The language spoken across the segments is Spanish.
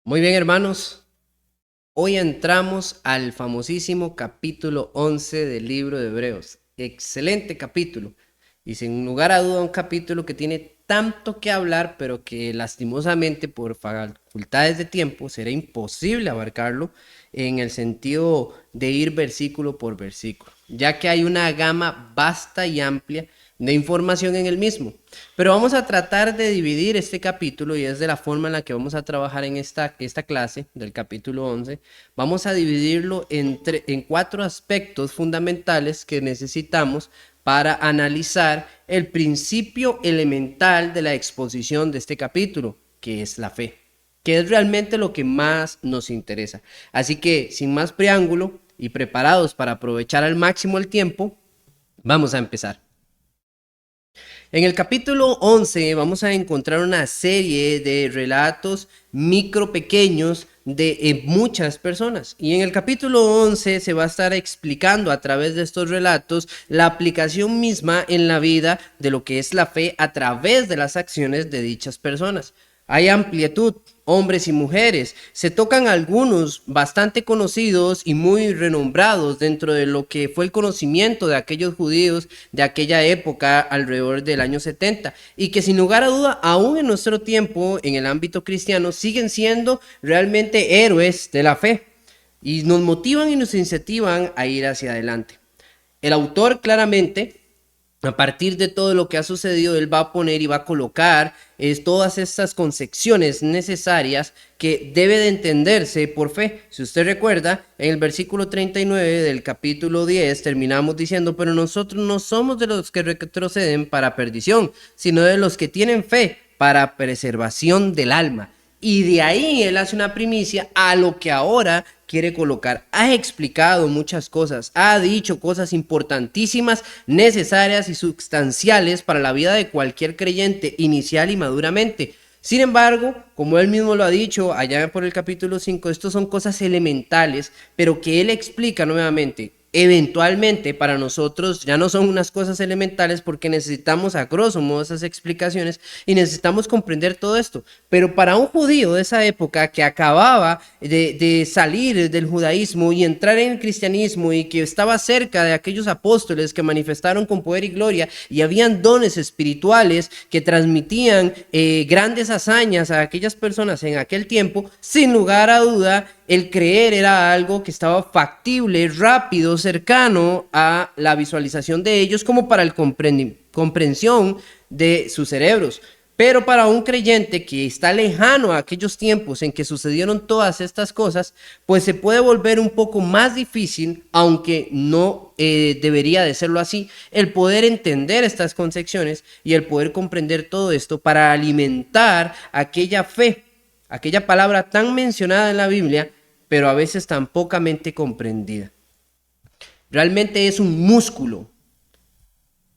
Muy bien, hermanos. Hoy entramos al famosísimo capítulo 11 del libro de Hebreos. Excelente capítulo. Y sin lugar a duda un capítulo que tiene tanto que hablar, pero que lastimosamente por facultades de tiempo será imposible abarcarlo en el sentido de ir versículo por versículo, ya que hay una gama vasta y amplia de información en el mismo. Pero vamos a tratar de dividir este capítulo y es de la forma en la que vamos a trabajar en esta clase del capítulo 11. Vamos a dividirlo en cuatro aspectos fundamentales que necesitamos para analizar el principio elemental de la exposición de este capítulo, que es la fe, que es realmente lo que más nos interesa. Así que, sin más preámbulo y preparados para aprovechar al máximo el tiempo, vamos a empezar. En el capítulo 11 vamos a encontrar una serie de relatos micro pequeños de muchas personas. Y en el capítulo 11 se va a estar explicando a través de estos relatos la aplicación misma en la vida de lo que es la fe a través de las acciones de dichas personas. Hay amplitud, hombres y mujeres. Se tocan algunos bastante conocidos y muy renombrados dentro de lo que fue el conocimiento de aquellos judíos de aquella época alrededor del año 70 y que sin lugar a duda aún en nuestro tiempo en el ámbito cristiano siguen siendo realmente héroes de la fe y nos motivan y nos incentivan a ir hacia adelante. El autor claramente, a partir de todo lo que ha sucedido, él va a poner y va a colocar todas estas concepciones necesarias que debe de entenderse por fe. Si usted recuerda, en el versículo 39 del capítulo 10 terminamos diciendo: pero nosotros no somos de los que retroceden para perdición, sino de los que tienen fe para preservación del alma. Y de ahí él hace una primicia a lo que ahora quiere colocar. Ha explicado muchas cosas, ha dicho cosas importantísimas, necesarias y sustanciales para la vida de cualquier creyente inicial y maduramente. Sin embargo, como él mismo lo ha dicho allá por el capítulo 5, estos son cosas elementales, pero que él explica nuevamente. Eventualmente para nosotros ya no son unas cosas elementales porque necesitamos a grosso modo esas explicaciones y necesitamos comprender todo esto. Pero para un judío de esa época que acababa de salir del judaísmo y entrar en el cristianismo y que estaba cerca de aquellos apóstoles que manifestaron con poder y gloria y habían dones espirituales que transmitían grandes hazañas a aquellas personas en aquel tiempo, sin lugar a duda el creer era algo que estaba factible, rápido, cercano a la visualización de ellos como para el comprensión de sus cerebros. Pero para un creyente que está lejano a aquellos tiempos en que sucedieron todas estas cosas, pues se puede volver un poco más difícil, aunque no debería de serlo así, el poder entender estas concepciones y el poder comprender todo esto para alimentar aquella fe, aquella palabra tan mencionada en la Biblia, pero a veces tan pocamente comprendida. Realmente es un músculo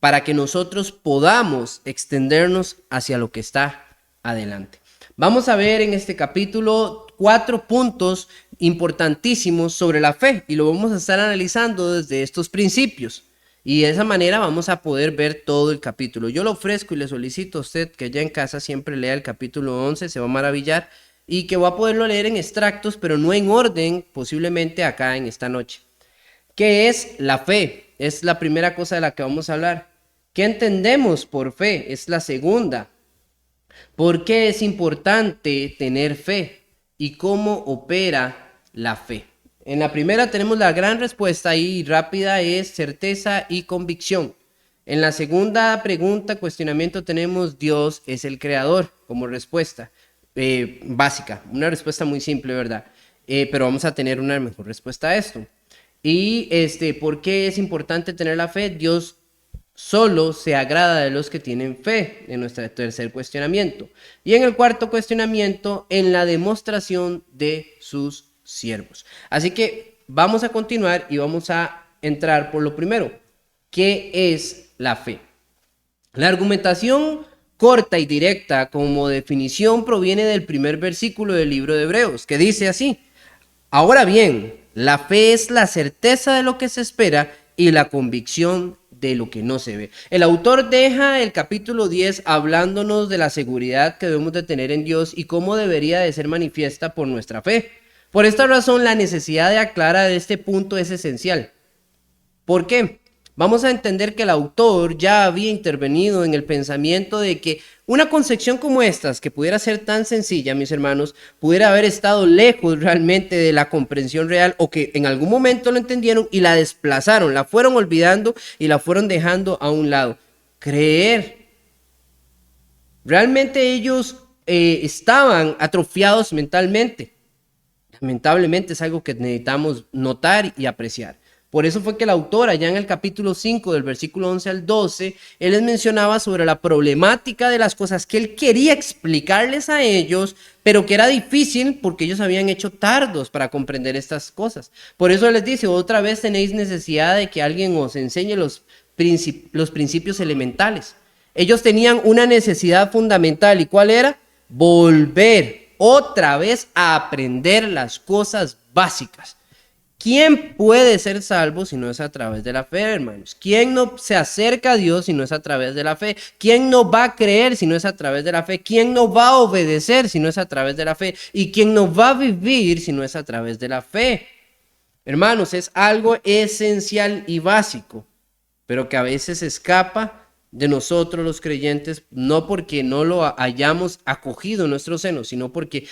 para que nosotros podamos extendernos hacia lo que está adelante. Vamos a ver en este capítulo 4 puntos importantísimos sobre la fe y lo vamos a estar analizando desde estos principios. Y de esa manera vamos a poder ver todo el capítulo. Yo lo ofrezco y le solicito a usted que ya en casa siempre lea el capítulo 11, se va a maravillar y que va a poderlo leer en extractos, pero no en orden, posiblemente acá en esta noche. ¿Qué es la fe? Es la primera cosa de la que vamos a hablar. ¿Qué entendemos por fe? Es la segunda. ¿Por qué es importante tener fe? ¿Y cómo opera la fe? En la primera tenemos la gran respuesta y rápida, es certeza y convicción. En la segunda pregunta, cuestionamiento, tenemos Dios es el creador como respuesta básica. Una respuesta muy simple, ¿verdad? Pero vamos a tener una mejor respuesta a esto. Y ¿por qué es importante tener la fe? Dios solo se agrada de los que tienen fe, en nuestro tercer cuestionamiento. Y en el cuarto cuestionamiento, en la demostración de sus siervos. Así que vamos a continuar y vamos a entrar por lo primero. ¿Qué es la fe? La argumentación corta y directa como definición proviene del primer versículo del libro de Hebreos, que dice así: ahora bien, la fe es la certeza de lo que se espera y la convicción de lo que no se ve. El autor deja el capítulo 10 hablándonos de la seguridad que debemos de tener en Dios y cómo debería de ser manifiesta por nuestra fe. Por esta razón, la necesidad de aclarar este punto es esencial. ¿Por qué? Vamos a entender que el autor ya había intervenido en el pensamiento de que una concepción como estas, que pudiera ser tan sencilla, mis hermanos, pudiera haber estado lejos realmente de la comprensión real, o que en algún momento lo entendieron y la desplazaron, la fueron olvidando y la fueron dejando a un lado. Creer. Realmente ellos estaban atrofiados mentalmente. Lamentablemente es algo que necesitamos notar y apreciar. Por eso fue que el autor, allá en el capítulo 5, del versículo 11 al 12, él les mencionaba sobre la problemática de las cosas que él quería explicarles a ellos, pero que era difícil porque ellos habían hecho tardos para comprender estas cosas. Por eso les dice, otra vez tenéis necesidad de que alguien os enseñe los principios elementales. Ellos tenían una necesidad fundamental, ¿y cuál era? Volver otra vez a aprender las cosas básicas. ¿Quién puede ser salvo si no es a través de la fe, hermanos? ¿Quién no se acerca a Dios si no es a través de la fe? ¿Quién no va a creer si no es a través de la fe? ¿Quién no va a obedecer si no es a través de la fe? ¿Y quién no va a vivir si no es a través de la fe? Hermanos, es algo esencial y básico, pero que a veces escapa de nosotros los creyentes, no porque no lo hayamos acogido en nuestro seno, sino porque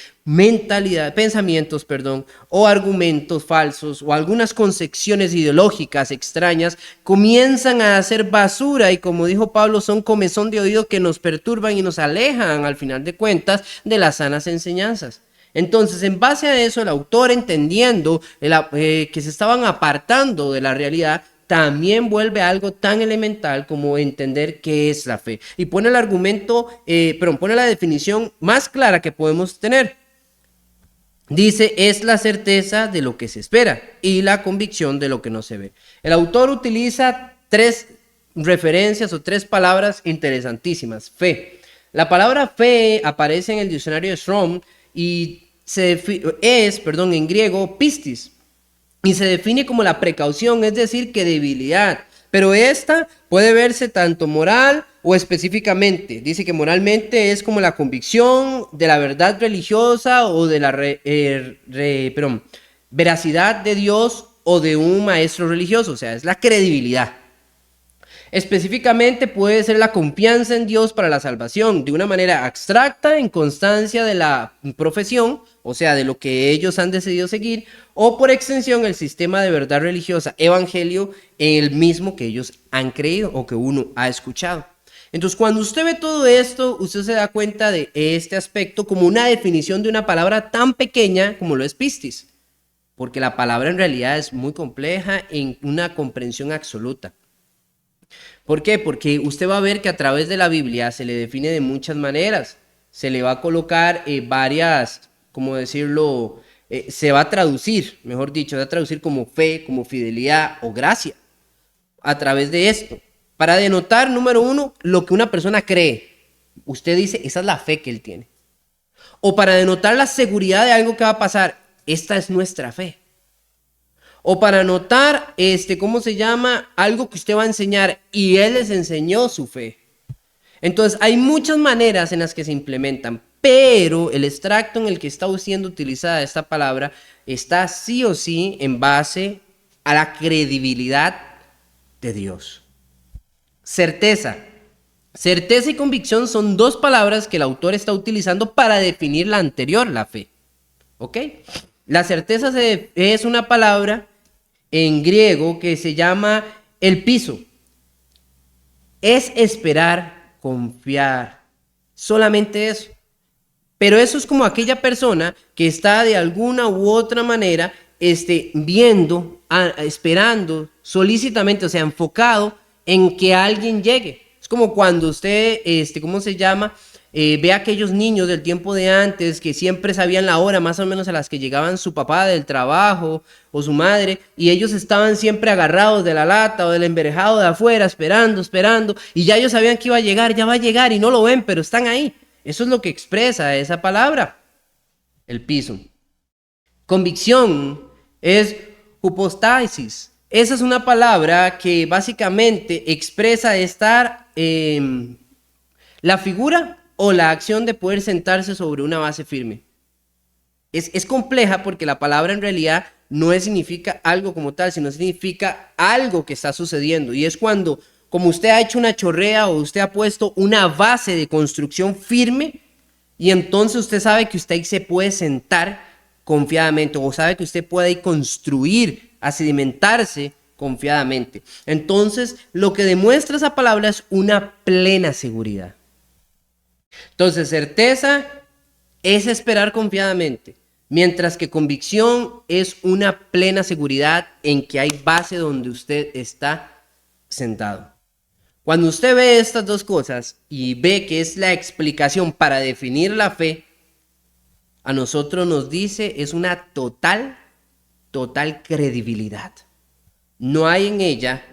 pensamientos, o argumentos falsos o algunas concepciones ideológicas extrañas comienzan a hacer basura y, como dijo Pablo, son comezón de oído que nos perturban y nos alejan al final de cuentas de las sanas enseñanzas. Entonces, en base a eso, el autor, entendiendo que se estaban apartando de la realidad, también vuelve a algo tan elemental como entender qué es la fe. Y pone el pone la definición más clara que podemos tener. Dice, es la certeza de lo que se espera y la convicción de lo que no se ve. El autor utiliza 3 referencias o 3 palabras interesantísimas. Fe. La palabra fe aparece en el diccionario de Strong y en griego, pistis. Y se define como la precaución, es decir, que debilidad. Pero esta puede verse tanto moral o específicamente. Dice que moralmente es como la convicción de la verdad religiosa o de la veracidad de Dios o de un maestro religioso. O sea, es la credibilidad. Específicamente puede ser la confianza en Dios para la salvación, de una manera abstracta, en constancia de la profesión, o sea, de lo que ellos han decidido seguir, o por extensión el sistema de verdad religiosa, evangelio, en el mismo que ellos han creído o que uno ha escuchado. Entonces, cuando usted ve todo esto, usted se da cuenta de este aspecto como una definición de una palabra tan pequeña como lo es pistis, porque la palabra en realidad es muy compleja en una comprensión absoluta. ¿Por qué? Porque usted va a ver que a través de la Biblia se le define de muchas maneras. Se le va a colocar varias, ¿cómo decirlo? Se va a traducir, mejor dicho, se va a traducir como fe, como fidelidad o gracia a través de esto. Para denotar, número 1, lo que una persona cree. Usted dice, esa es la fe que él tiene. O para denotar la seguridad de algo que va a pasar, esta es nuestra fe. O para notar, algo que usted va a enseñar y él les enseñó su fe. Entonces, hay muchas maneras en las que se implementan, pero el extracto en el que está siendo utilizada esta palabra está sí o sí en base a la credibilidad de Dios. Certeza. Certeza y convicción son 2 palabras que el autor está utilizando para definir la anterior, la fe. ¿Ok? La certeza es una palabra en griego que se llama el piso. Es esperar, confiar, solamente eso. Pero eso es como aquella persona que está de alguna u otra manera viendo, esperando solícitamente, o sea, enfocado en que alguien llegue. Es como cuando usted, ve a aquellos niños del tiempo de antes que siempre sabían la hora más o menos a las que llegaban su papá del trabajo o su madre, y ellos estaban siempre agarrados de la lata o del enverejado de afuera, esperando, y ya ellos sabían que iba a llegar, ya va a llegar y no lo ven, pero están ahí. Eso es lo que expresa esa palabra, el piso. Convicción es hypostasis, Esa es una palabra que básicamente expresa estar la figura o la acción de poder sentarse sobre una base firme. Es compleja porque la palabra en realidad no significa algo como tal, sino significa algo que está sucediendo. Y es cuando, como usted ha hecho una chorrea o usted ha puesto una base de construcción firme, y entonces usted sabe que usted ahí se puede sentar confiadamente, o sabe que usted puede ahí construir, a sedimentarse confiadamente. Entonces, lo que demuestra esa palabra es una plena seguridad. Entonces, certeza es esperar confiadamente, mientras que convicción es una plena seguridad en que hay base donde usted está sentado. Cuando usted ve estas dos cosas y ve que es la explicación para definir la fe, a nosotros nos dice es una total credibilidad. No hay en ella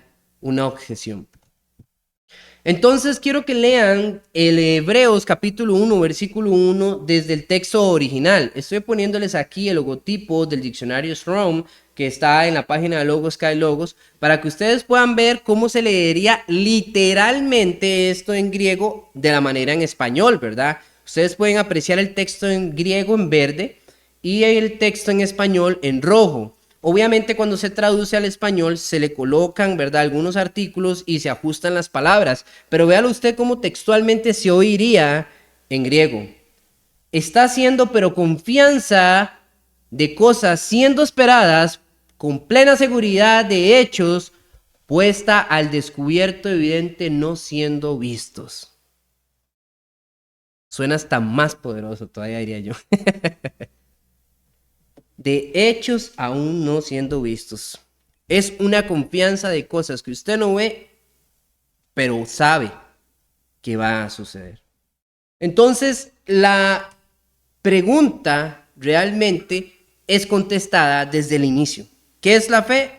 una objeción. Entonces quiero que lean el Hebreos capítulo 1, versículo 1 desde el texto original. Estoy poniéndoles aquí el logotipo del diccionario Strong que está en la página de Logos Sky Logos para que ustedes puedan ver cómo se leería literalmente esto en griego de la manera en español, ¿verdad? Ustedes pueden apreciar el texto en griego en verde y el texto en español en rojo. Obviamente cuando se traduce al español se le colocan, ¿verdad?, algunos artículos y se ajustan las palabras, pero véalo usted cómo textualmente se oiría en griego. Está haciendo pero confianza de cosas siendo esperadas con plena seguridad de hechos puesta al descubierto evidente no siendo vistos. Suena hasta más poderoso todavía, diría yo. De hechos aún no siendo vistos. Es una confianza de cosas que usted no ve, pero sabe que va a suceder. Entonces, la pregunta realmente es contestada desde el inicio. ¿Qué es la fe?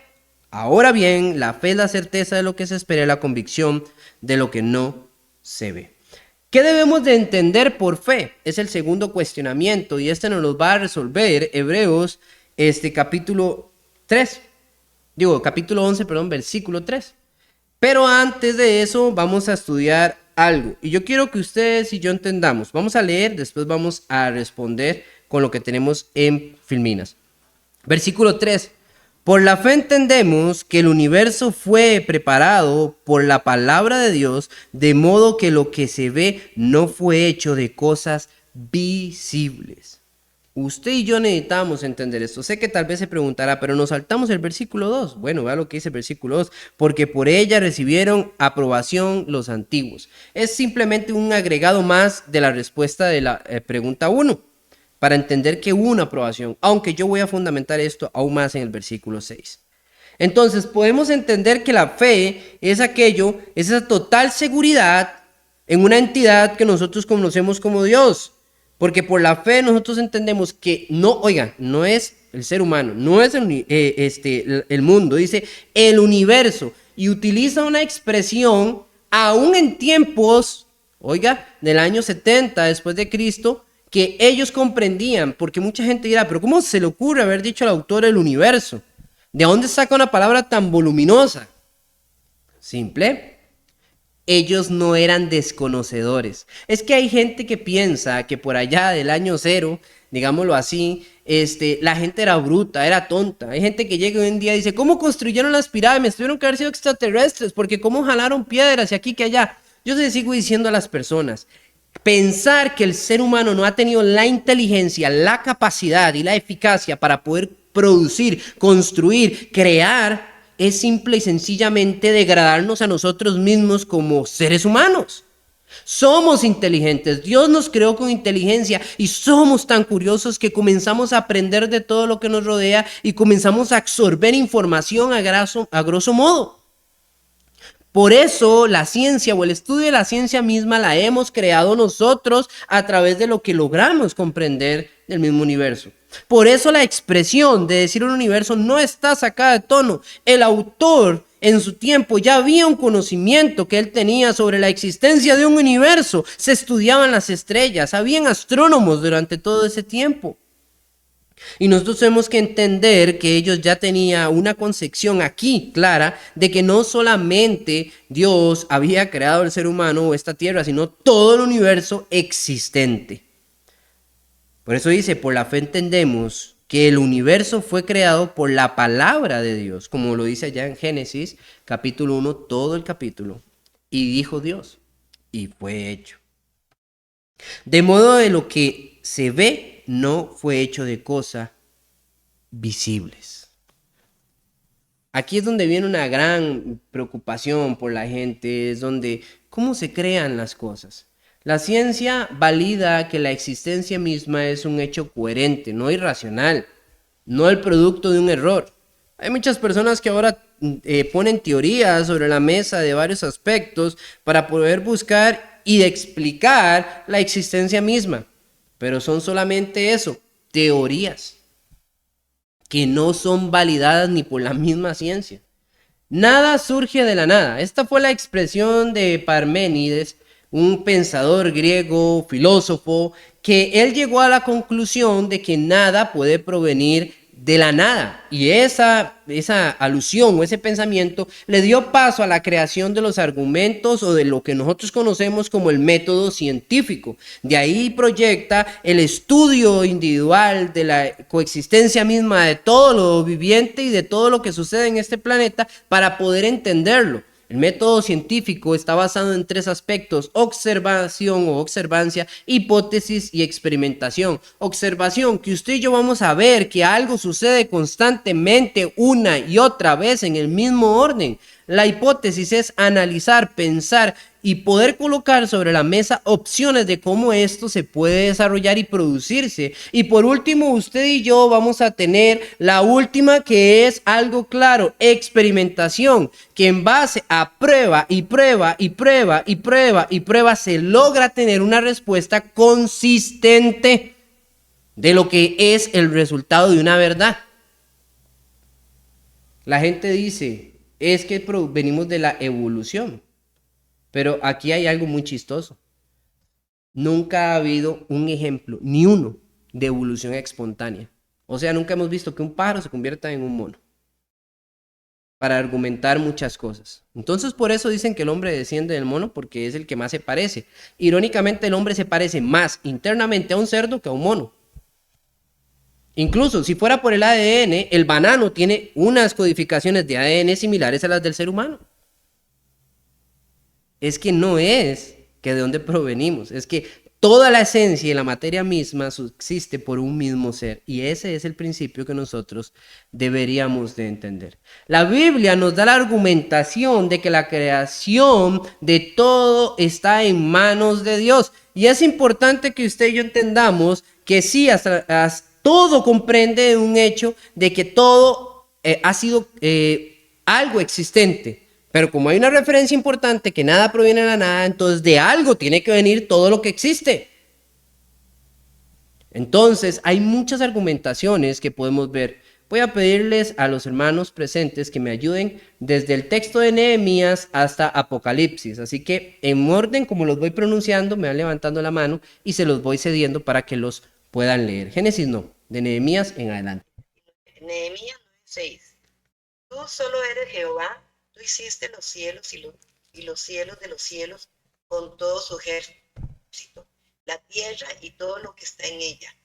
Ahora bien, la fe es la certeza de lo que se espera, la convicción de lo que no se ve. ¿Qué debemos de entender por fe? Es el segundo cuestionamiento y este nos lo va a resolver Hebreos capítulo 11, versículo 3. Pero antes de eso vamos a estudiar algo y yo quiero que ustedes y yo entendamos. Vamos a leer, después vamos a responder con lo que tenemos en Filminas. Versículo 3. Por la fe entendemos que el universo fue preparado por la palabra de Dios, de modo que lo que se ve no fue hecho de cosas visibles. Usted y yo necesitamos entender esto. Sé que tal vez se preguntará, pero nos saltamos el versículo 2. Bueno, vea lo que dice el versículo 2. Porque por ella recibieron aprobación los antiguos. Es simplemente un agregado más de la respuesta de la pregunta 1. Para entender que hubo una aprobación, aunque yo voy a fundamentar esto aún más en el versículo 6. Entonces podemos entender que la fe es aquello, es esa total seguridad en una entidad que nosotros conocemos como Dios, porque por la fe nosotros entendemos que no es el ser humano, no es el mundo, dice el universo, y utiliza una expresión aún en tiempos, del año 70 después de Cristo, que ellos comprendían, porque mucha gente dirá, pero ¿cómo se le ocurre haber dicho al autor del universo? ¿De dónde saca una palabra tan voluminosa? Simple, ellos no eran desconocedores. Es que hay gente que piensa que por allá del año 0, digámoslo así, la gente era bruta, era tonta. Hay gente que llega hoy en día y dice, ¿cómo construyeron las pirámides? Tuvieron que haber sido extraterrestres, porque ¿cómo jalaron piedras y aquí que allá? Yo les sigo diciendo a las personas, pensar que el ser humano no ha tenido la inteligencia, la capacidad y la eficacia para poder producir, construir, crear, es simple y sencillamente degradarnos a nosotros mismos como seres humanos. Somos inteligentes, Dios nos creó con inteligencia y somos tan curiosos que comenzamos a aprender de todo lo que nos rodea y comenzamos a absorber información a grosso modo. Por eso la ciencia o el estudio de la ciencia misma la hemos creado nosotros a través de lo que logramos comprender del mismo universo. Por eso la expresión de decir un universo no está sacada de tono. El autor en su tiempo ya había un conocimiento que él tenía sobre la existencia de un universo. Se estudiaban las estrellas, habían astrónomos durante todo ese tiempo. Y nosotros tenemos que entender que ellos ya tenían una concepción aquí clara de que no solamente Dios había creado el ser humano o esta tierra, sino todo el universo existente. Por eso dice, por la fe entendemos que el universo fue creado por la palabra de Dios, como lo dice allá en Génesis, capítulo 1, todo el capítulo. Y dijo Dios, y fue hecho. De modo de lo que se ve no fue hecho de cosas visibles. Aquí es donde viene una gran preocupación por la gente, es donde, ¿cómo se crean las cosas? La ciencia valida que la existencia misma es un hecho coherente, no irracional, no el producto de un error. Hay muchas personas que ahora ponen teorías sobre la mesa de varios aspectos para poder buscar y explicar la existencia misma, pero son solamente eso, teorías que no son validadas ni por la misma ciencia. Nada surge de la nada. Esta fue la expresión de Parménides, un pensador griego, filósofo, que él llegó a la conclusión de que nada puede provenir de la nada. Y esa alusión o ese pensamiento le dio paso a la creación de los argumentos o de lo que nosotros conocemos como el método científico. De ahí proyecta el estudio individual de la coexistencia misma de todo lo viviente y de todo lo que sucede en este planeta para poder entenderlo. El método científico está basado en tres aspectos: observación o observancia, hipótesis y experimentación. Observación, que usted y yo vamos a ver que algo sucede constantemente una y otra vez en el mismo orden. La hipótesis es analizar, pensar y poder colocar sobre la mesa opciones de cómo esto se puede desarrollar y producirse. Y por último, usted y yo vamos a tener la última, que es algo claro: experimentación, que en base a prueba y prueba y prueba y prueba y prueba se logra tener una respuesta consistente de lo que es el resultado de una verdad. La gente dice, es que venimos de la evolución. Pero aquí hay algo muy chistoso. Nunca ha habido un ejemplo, ni uno, de evolución espontánea. O sea, nunca hemos visto que un pájaro se convierta en un mono para argumentar muchas cosas. Entonces, por eso dicen que el hombre desciende del mono, porque es el que más se parece. Irónicamente, el hombre se parece más internamente a un cerdo que a un mono. Incluso si fuera por el ADN, el banano tiene unas codificaciones de ADN similares a las del ser humano. Es que no es que de dónde provenimos, es que toda la esencia y la materia misma subsiste por un mismo ser, y ese es el principio que nosotros deberíamos de entender. La Biblia nos da la argumentación de que la creación de todo está en manos de Dios, y es importante que usted y yo entendamos que sí, hasta todo comprende un hecho de que todo ha sido algo existente. Pero como hay una referencia importante que nada proviene de la nada, entonces de algo tiene que venir todo lo que existe. Entonces hay muchas argumentaciones que podemos ver. Voy a pedirles a los hermanos presentes que me ayuden desde el texto de Nehemías hasta Apocalipsis. Así que en orden como los voy pronunciando, me van levantando la mano y se los voy cediendo para que los puedan leer. Génesis no, de Nehemías en adelante. Nehemías 9:6. Tú solo eres Jehová, tú hiciste los cielos y los cielos de los cielos con todo su ejército, la tierra y todo lo que está en ella,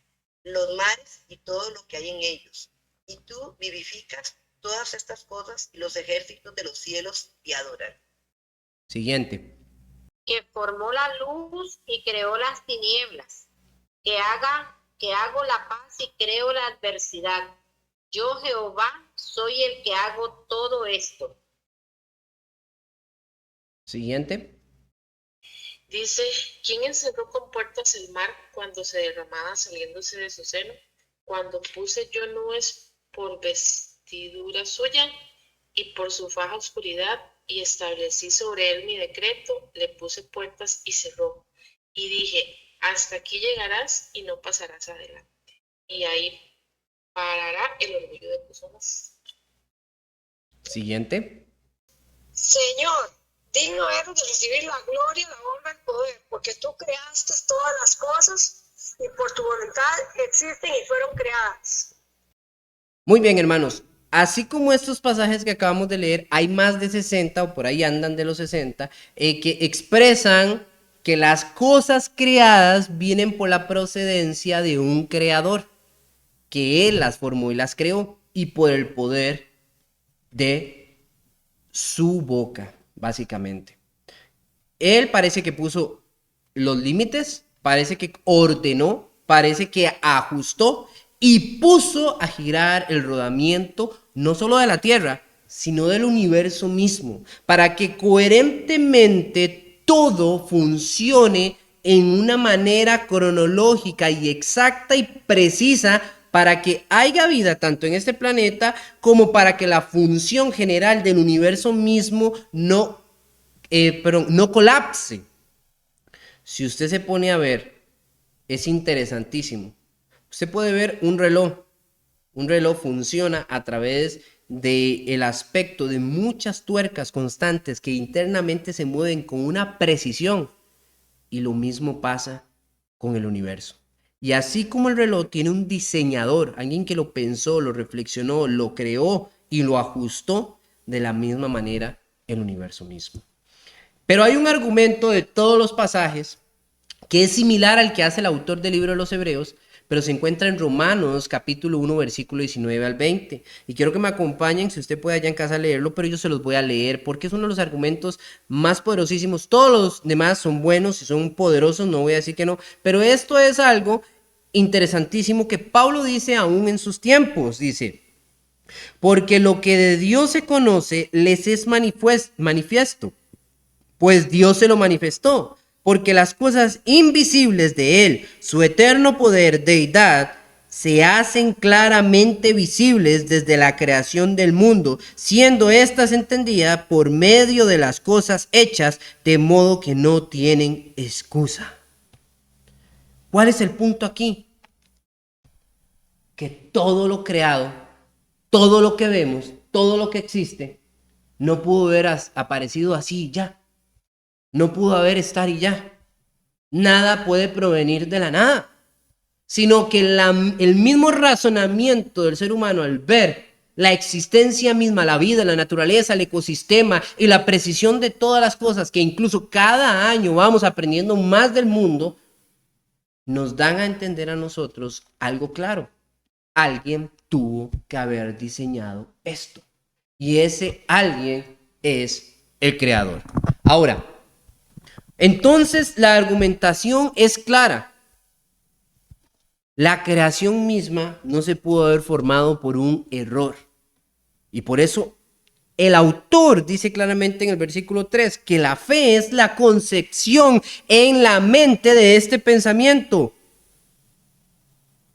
los mares y todo lo que hay en ellos. Y tú vivificas todas estas cosas y los ejércitos de los cielos te adoran. Siguiente. Que formó la luz y creó las tinieblas, que hago la paz y creo la adversidad. Yo, Jehová, soy el que hago todo esto. Siguiente. Dice, ¿quién encerró con puertas el mar cuando se derramaba saliéndose de su seno? Cuando puse yo nubes por vestidura suya y por su faja oscuridad, y establecí sobre él mi decreto, le puse puertas y cerró. Y dije, hasta aquí llegarás y no pasarás adelante. Y ahí parará el orgullo de tus ojos. Siguiente. Señor, digno eres de recibir la gloria, la honra, el poder, porque tú creaste todas las cosas y por tu voluntad existen y fueron creadas. Muy bien, hermanos. Así como estos pasajes que acabamos de leer, hay más de 60, o por ahí andan de los 60, que expresan que las cosas creadas vienen por la procedencia de un creador, que él las formó y las creó, y por el poder de su boca, básicamente. Él parece que puso los límites, parece que ordenó, parece que ajustó y puso a girar el rodamiento no solo de la Tierra, sino del universo mismo, para que coherentemente todo funcione en una manera cronológica y exacta y precisa, para que haya vida tanto en este planeta como para que la función general del universo mismo no colapse. Si usted se pone a ver, es interesantísimo. Usted puede ver un reloj. Un reloj funciona a través del aspecto de muchas tuercas constantes que internamente se mueven con una precisión. Y lo mismo pasa con el universo. Y así como el reloj tiene un diseñador, alguien que lo pensó, lo reflexionó, lo creó y lo ajustó, de la misma manera el universo mismo. Pero hay un argumento de todos los pasajes que es similar al que hace el autor del libro de los Hebreos, pero se encuentra en Romanos capítulo 1, versículo 19 al 20. Y quiero que me acompañen, si usted puede allá en casa leerlo, pero yo se los voy a leer porque es uno de los argumentos más poderosísimos. Todos los demás son buenos y son poderosos, no voy a decir que no, pero esto es algo interesantísimo que Pablo dice aún en sus tiempos. Dice: porque lo que de Dios se conoce les es manifiesto, pues Dios se lo manifestó. Porque las cosas invisibles de Él, su eterno poder, deidad, se hacen claramente visibles desde la creación del mundo, siendo éstas entendidas por medio de las cosas hechas, de modo que no tienen excusa. ¿Cuál es el punto aquí? Que todo lo creado, todo lo que vemos, todo lo que existe, no pudo haber aparecido así ya. No pudo haber estar y ya. Nada puede provenir de la nada, sino que el mismo razonamiento del ser humano al ver la existencia misma, la vida, la naturaleza, el ecosistema y la precisión de todas las cosas, que incluso cada año vamos aprendiendo más del mundo, nos dan a entender a nosotros algo claro. Alguien tuvo que haber diseñado esto. Y ese alguien es el creador. Ahora, entonces la argumentación es clara. La creación misma no se pudo haber formado por un error. Y por eso el autor dice claramente en el versículo 3 que la fe es la concepción en la mente de este pensamiento.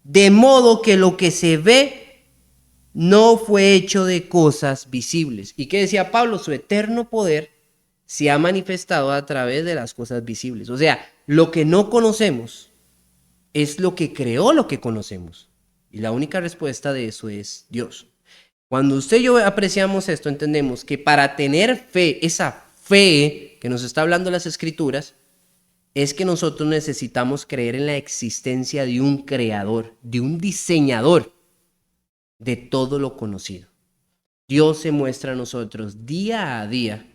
De modo que lo que se ve no fue hecho de cosas visibles. ¿Y qué decía Pablo? Su eterno poder se ha manifestado a través de las cosas visibles. O sea, lo que no conocemos es lo que creó lo que conocemos. Y la única respuesta de eso es Dios. Cuando usted y yo apreciamos esto, entendemos que para tener fe, esa fe que nos está hablando las Escrituras, es que nosotros necesitamos creer en la existencia de un creador, de un diseñador de todo lo conocido. Dios se muestra a nosotros día a día,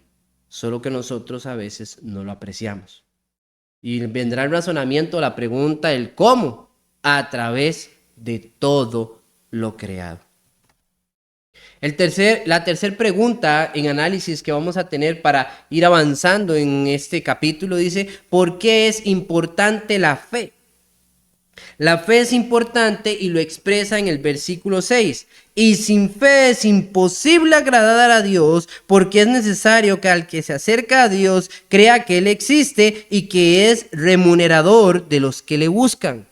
solo que nosotros a veces no lo apreciamos. Y vendrá el razonamiento, la pregunta, el cómo, a través de todo lo creado. La tercera pregunta en análisis que vamos a tener para ir avanzando en este capítulo dice: ¿por qué es importante la fe? La fe es importante y lo expresa en el versículo 6. Y sin fe es imposible agradar a Dios, porque es necesario que al que se acerca a Dios crea que Él existe y que es remunerador de los que le buscan.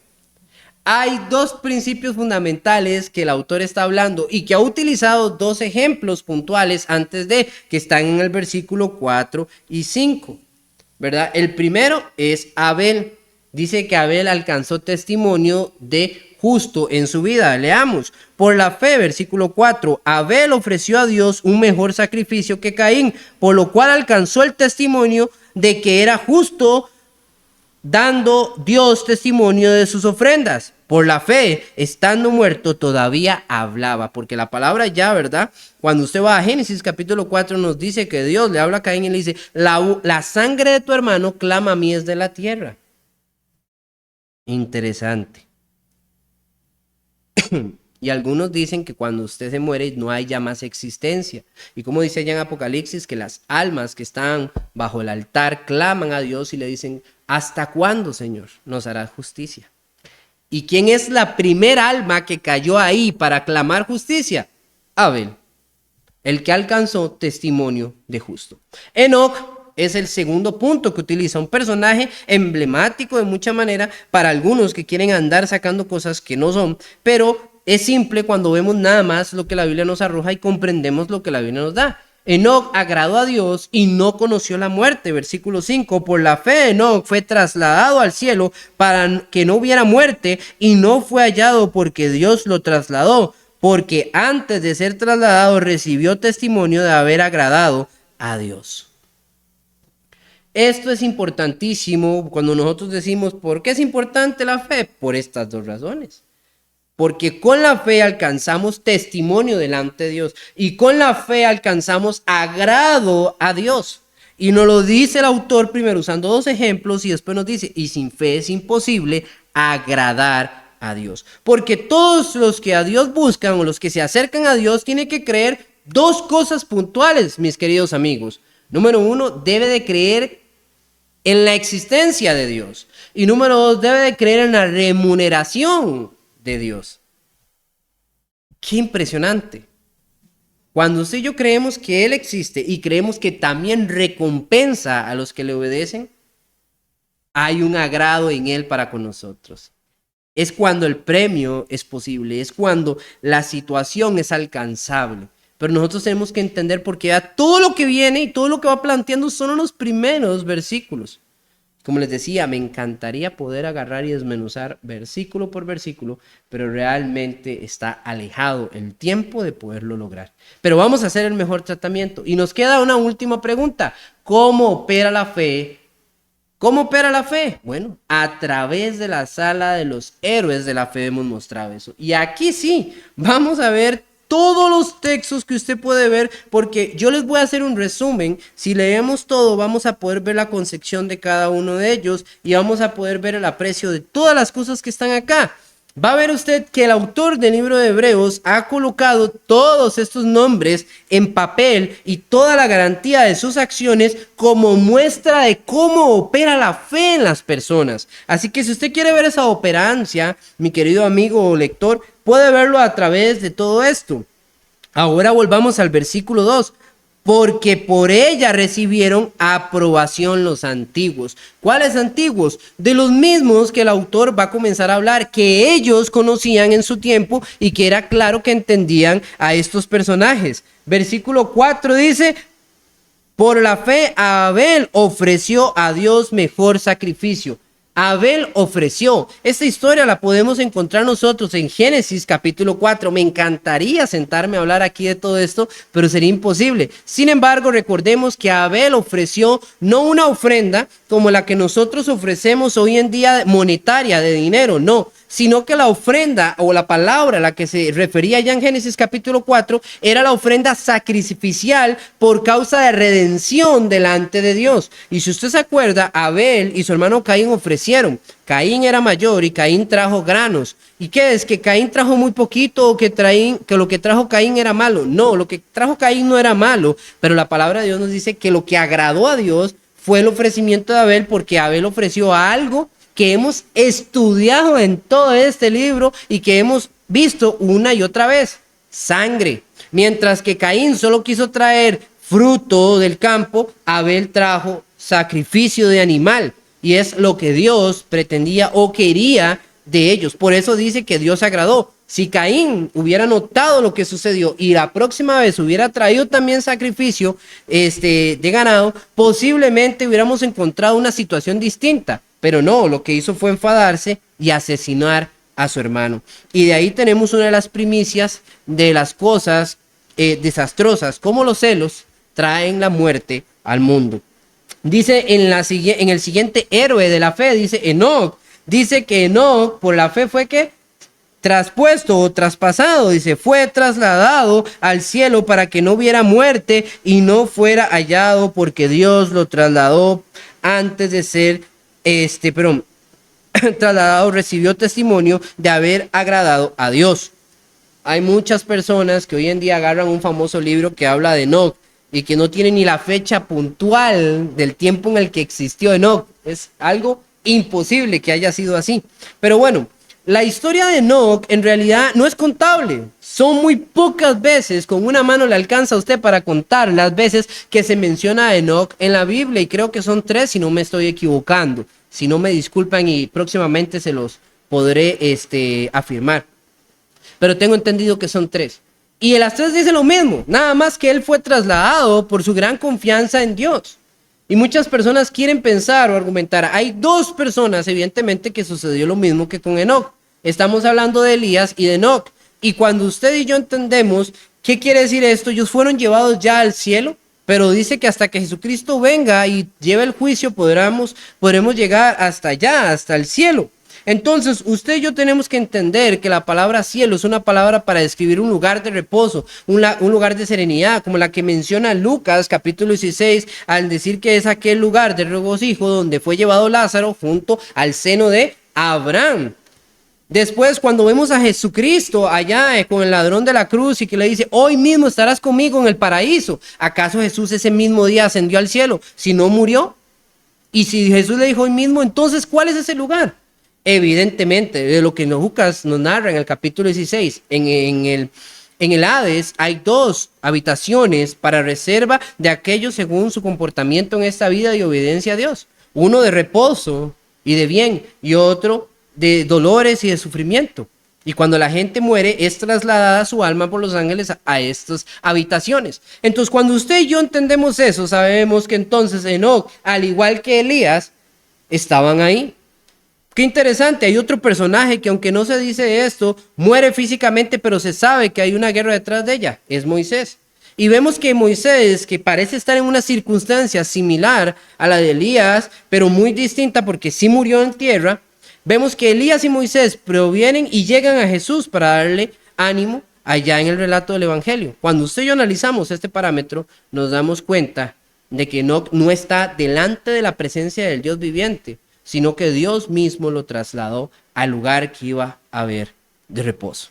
Hay dos principios fundamentales que el autor está hablando y que ha utilizado dos ejemplos puntuales antes de, que están en el versículo 4 y 5, ¿verdad? El primero es Abel. Dice que Abel alcanzó testimonio de justo en su vida. Leamos. Por la fe, versículo 4, Abel ofreció a Dios un mejor sacrificio que Caín, por lo cual alcanzó el testimonio de que era justo dando Dios testimonio de sus ofrendas. Por la fe, estando muerto, todavía hablaba. Porque la palabra ya, ¿verdad? Cuando usted va a Génesis capítulo 4 nos dice que Dios le habla a Caín y le dice, la sangre de tu hermano clama a mí desde la tierra. Interesante. Y algunos dicen que cuando usted se muere no hay ya más existencia. Y como dice allá en Apocalipsis, que las almas que están bajo el altar claman a Dios y le dicen, ¿hasta cuándo, Señor, nos harás justicia? ¿Y quién es la primera alma que cayó ahí para clamar justicia? Abel, el que alcanzó testimonio de justo. Enoc es el segundo punto que utiliza, un personaje emblemático de mucha manera para algunos que quieren andar sacando cosas que no son, pero es simple cuando vemos nada más lo que la Biblia nos arroja y comprendemos lo que la Biblia nos da. Enoc agradó a Dios y no conoció la muerte. Versículo 5, por la fe Enoc fue trasladado al cielo para que no hubiera muerte y no fue hallado porque Dios lo trasladó, porque antes de ser trasladado recibió testimonio de haber agradado a Dios. Esto es importantísimo cuando nosotros decimos, ¿por qué es importante la fe? Por estas dos razones. Porque con la fe alcanzamos testimonio delante de Dios y con la fe alcanzamos agrado a Dios. Y nos lo dice el autor primero usando dos ejemplos y después nos dice, y sin fe es imposible agradar a Dios. Porque todos los que a Dios buscan o los que se acercan a Dios tienen que creer dos cosas puntuales, mis queridos amigos. Número uno, debe de creer en la existencia de Dios. Y número dos, debe de creer en la remuneración de Dios. Qué impresionante. Cuando usted y yo creemos que Él existe y creemos que también recompensa a los que le obedecen, hay un agrado en Él para con nosotros. Es cuando el premio es posible, es cuando la situación es alcanzable. Pero nosotros tenemos que entender porque ya todo lo que viene y todo lo que va planteando son los primeros versículos. Como les decía, me encantaría poder agarrar y desmenuzar versículo por versículo, pero realmente está alejado el tiempo de poderlo lograr. Pero vamos a hacer el mejor tratamiento. Y nos queda una última pregunta. ¿Cómo opera la fe? ¿Cómo opera la fe? Bueno, a través de la sala de los héroes de la fe hemos mostrado eso. Y aquí sí, vamos a ver todos los textos que usted puede ver, porque yo les voy a hacer un resumen. Si leemos todo, vamos a poder ver la concepción de cada uno de ellos y vamos a poder ver el aprecio de todas las cosas que están acá. Va a ver usted que el autor del libro de Hebreos ha colocado todos estos nombres en papel y toda la garantía de sus acciones como muestra de cómo opera la fe en las personas. Así que si usted quiere ver esa operancia, mi querido amigo o lector, puede verlo a través de todo esto. Ahora volvamos al versículo 2. Porque por ella recibieron aprobación los antiguos. ¿Cuáles antiguos? De los mismos que el autor va a comenzar a hablar, que ellos conocían en su tiempo y que era claro que entendían a estos personajes. Versículo 4 dice, por la fe Abel ofreció a Dios mejor sacrificio. Abel ofreció. Esta historia la podemos encontrar nosotros en Génesis capítulo 4. Me encantaría sentarme a hablar aquí de todo esto, pero sería imposible. Sin embargo, recordemos que Abel ofreció no una ofrenda como la que nosotros ofrecemos hoy en día monetaria, de dinero, no, sino que la ofrenda o la palabra a la que se refería ya en Génesis capítulo 4 era la ofrenda sacrificial por causa de redención delante de Dios. Y si usted se acuerda, Abel y su hermano Caín ofrecieron. Caín era mayor y Caín trajo granos. ¿Y qué es? ¿Que Caín trajo muy poquito o que lo que trajo Caín era malo? No, lo que trajo Caín no era malo, pero la palabra de Dios nos dice que lo que agradó a Dios fue el ofrecimiento de Abel, porque Abel ofreció algo que hemos estudiado en todo este libro y que hemos visto una y otra vez: sangre. Mientras que Caín solo quiso traer fruto del campo, Abel trajo sacrificio de animal, y es lo que Dios pretendía o quería de ellos. Por eso dice que Dios agradó. Si Caín hubiera notado lo que sucedió y la próxima vez hubiera traído también sacrificio de ganado, posiblemente hubiéramos encontrado una situación distinta. Pero no, lo que hizo fue enfadarse y asesinar a su hermano. Y de ahí tenemos una de las primicias de las cosas desastrosas, como los celos traen la muerte al mundo. Dice en el siguiente héroe de la fe, dice Enoc. Dice que Enoc por la fe fue que traspuesto o traspasado, dice, fue trasladado al cielo para que no hubiera muerte y no fuera hallado porque Dios lo trasladó antes de ser, trasladado, recibió testimonio de haber agradado a Dios. Hay muchas personas que hoy en día agarran un famoso libro que habla de Enoc y que no tiene ni la fecha puntual del tiempo en el que existió Enoc. Es algo imposible que haya sido así. Pero bueno, la historia de Enoc en realidad no es contable. Son muy pocas veces, con una mano le alcanza a usted para contar las veces que se menciona a Enoc en la Biblia, y creo que son 3 si no me estoy equivocando. Si no me disculpan y próximamente se los podré afirmar. Pero tengo entendido que son 3. Y en las 3 dice lo mismo, nada más que él fue trasladado por su gran confianza en Dios. Y muchas personas quieren pensar o argumentar, hay 2 personas evidentemente que sucedió lo mismo que con Enoc. Estamos hablando de Elías y de Enoc. Y cuando usted y yo entendemos qué quiere decir esto, ellos fueron llevados ya al cielo, pero dice que hasta que Jesucristo venga y lleve el juicio podremos llegar hasta allá, hasta el cielo. Entonces, usted y yo tenemos que entender que la palabra cielo es una palabra para describir un lugar de reposo, un lugar de serenidad, como la que menciona Lucas capítulo 16, al decir que es aquel lugar de regocijo donde fue llevado Lázaro junto al seno de Abraham. Después, cuando vemos a Jesucristo allá con el ladrón de la cruz y que le dice, hoy mismo estarás conmigo en el paraíso, ¿acaso Jesús ese mismo día ascendió al cielo? Si no murió. Y si Jesús le dijo hoy mismo, entonces, ¿cuál es ese lugar? Evidentemente, de lo que Lucas nos narra en el capítulo 16, en el Hades hay 2 habitaciones para reserva de aquellos según su comportamiento en esta vida y obediencia a Dios. Uno de reposo y de bien y otro de dolores y de sufrimiento. Y cuando la gente muere es trasladada su alma por los ángeles a estas habitaciones. Entonces, cuando usted y yo entendemos eso, sabemos que entonces Enoc, al igual que Elías, estaban ahí. Qué interesante, hay otro personaje que aunque no se dice esto, muere físicamente, pero se sabe que hay una guerra detrás de ella, es Moisés. Y vemos que Moisés, que parece estar en una circunstancia similar a la de Elías, pero muy distinta porque sí murió en tierra, vemos que Elías y Moisés provienen y llegan a Jesús para darle ánimo allá en el relato del Evangelio. Cuando usted y yo analizamos este parámetro, nos damos cuenta de que no está delante de la presencia del Dios viviente, sino que Dios mismo lo trasladó al lugar que iba a haber de reposo.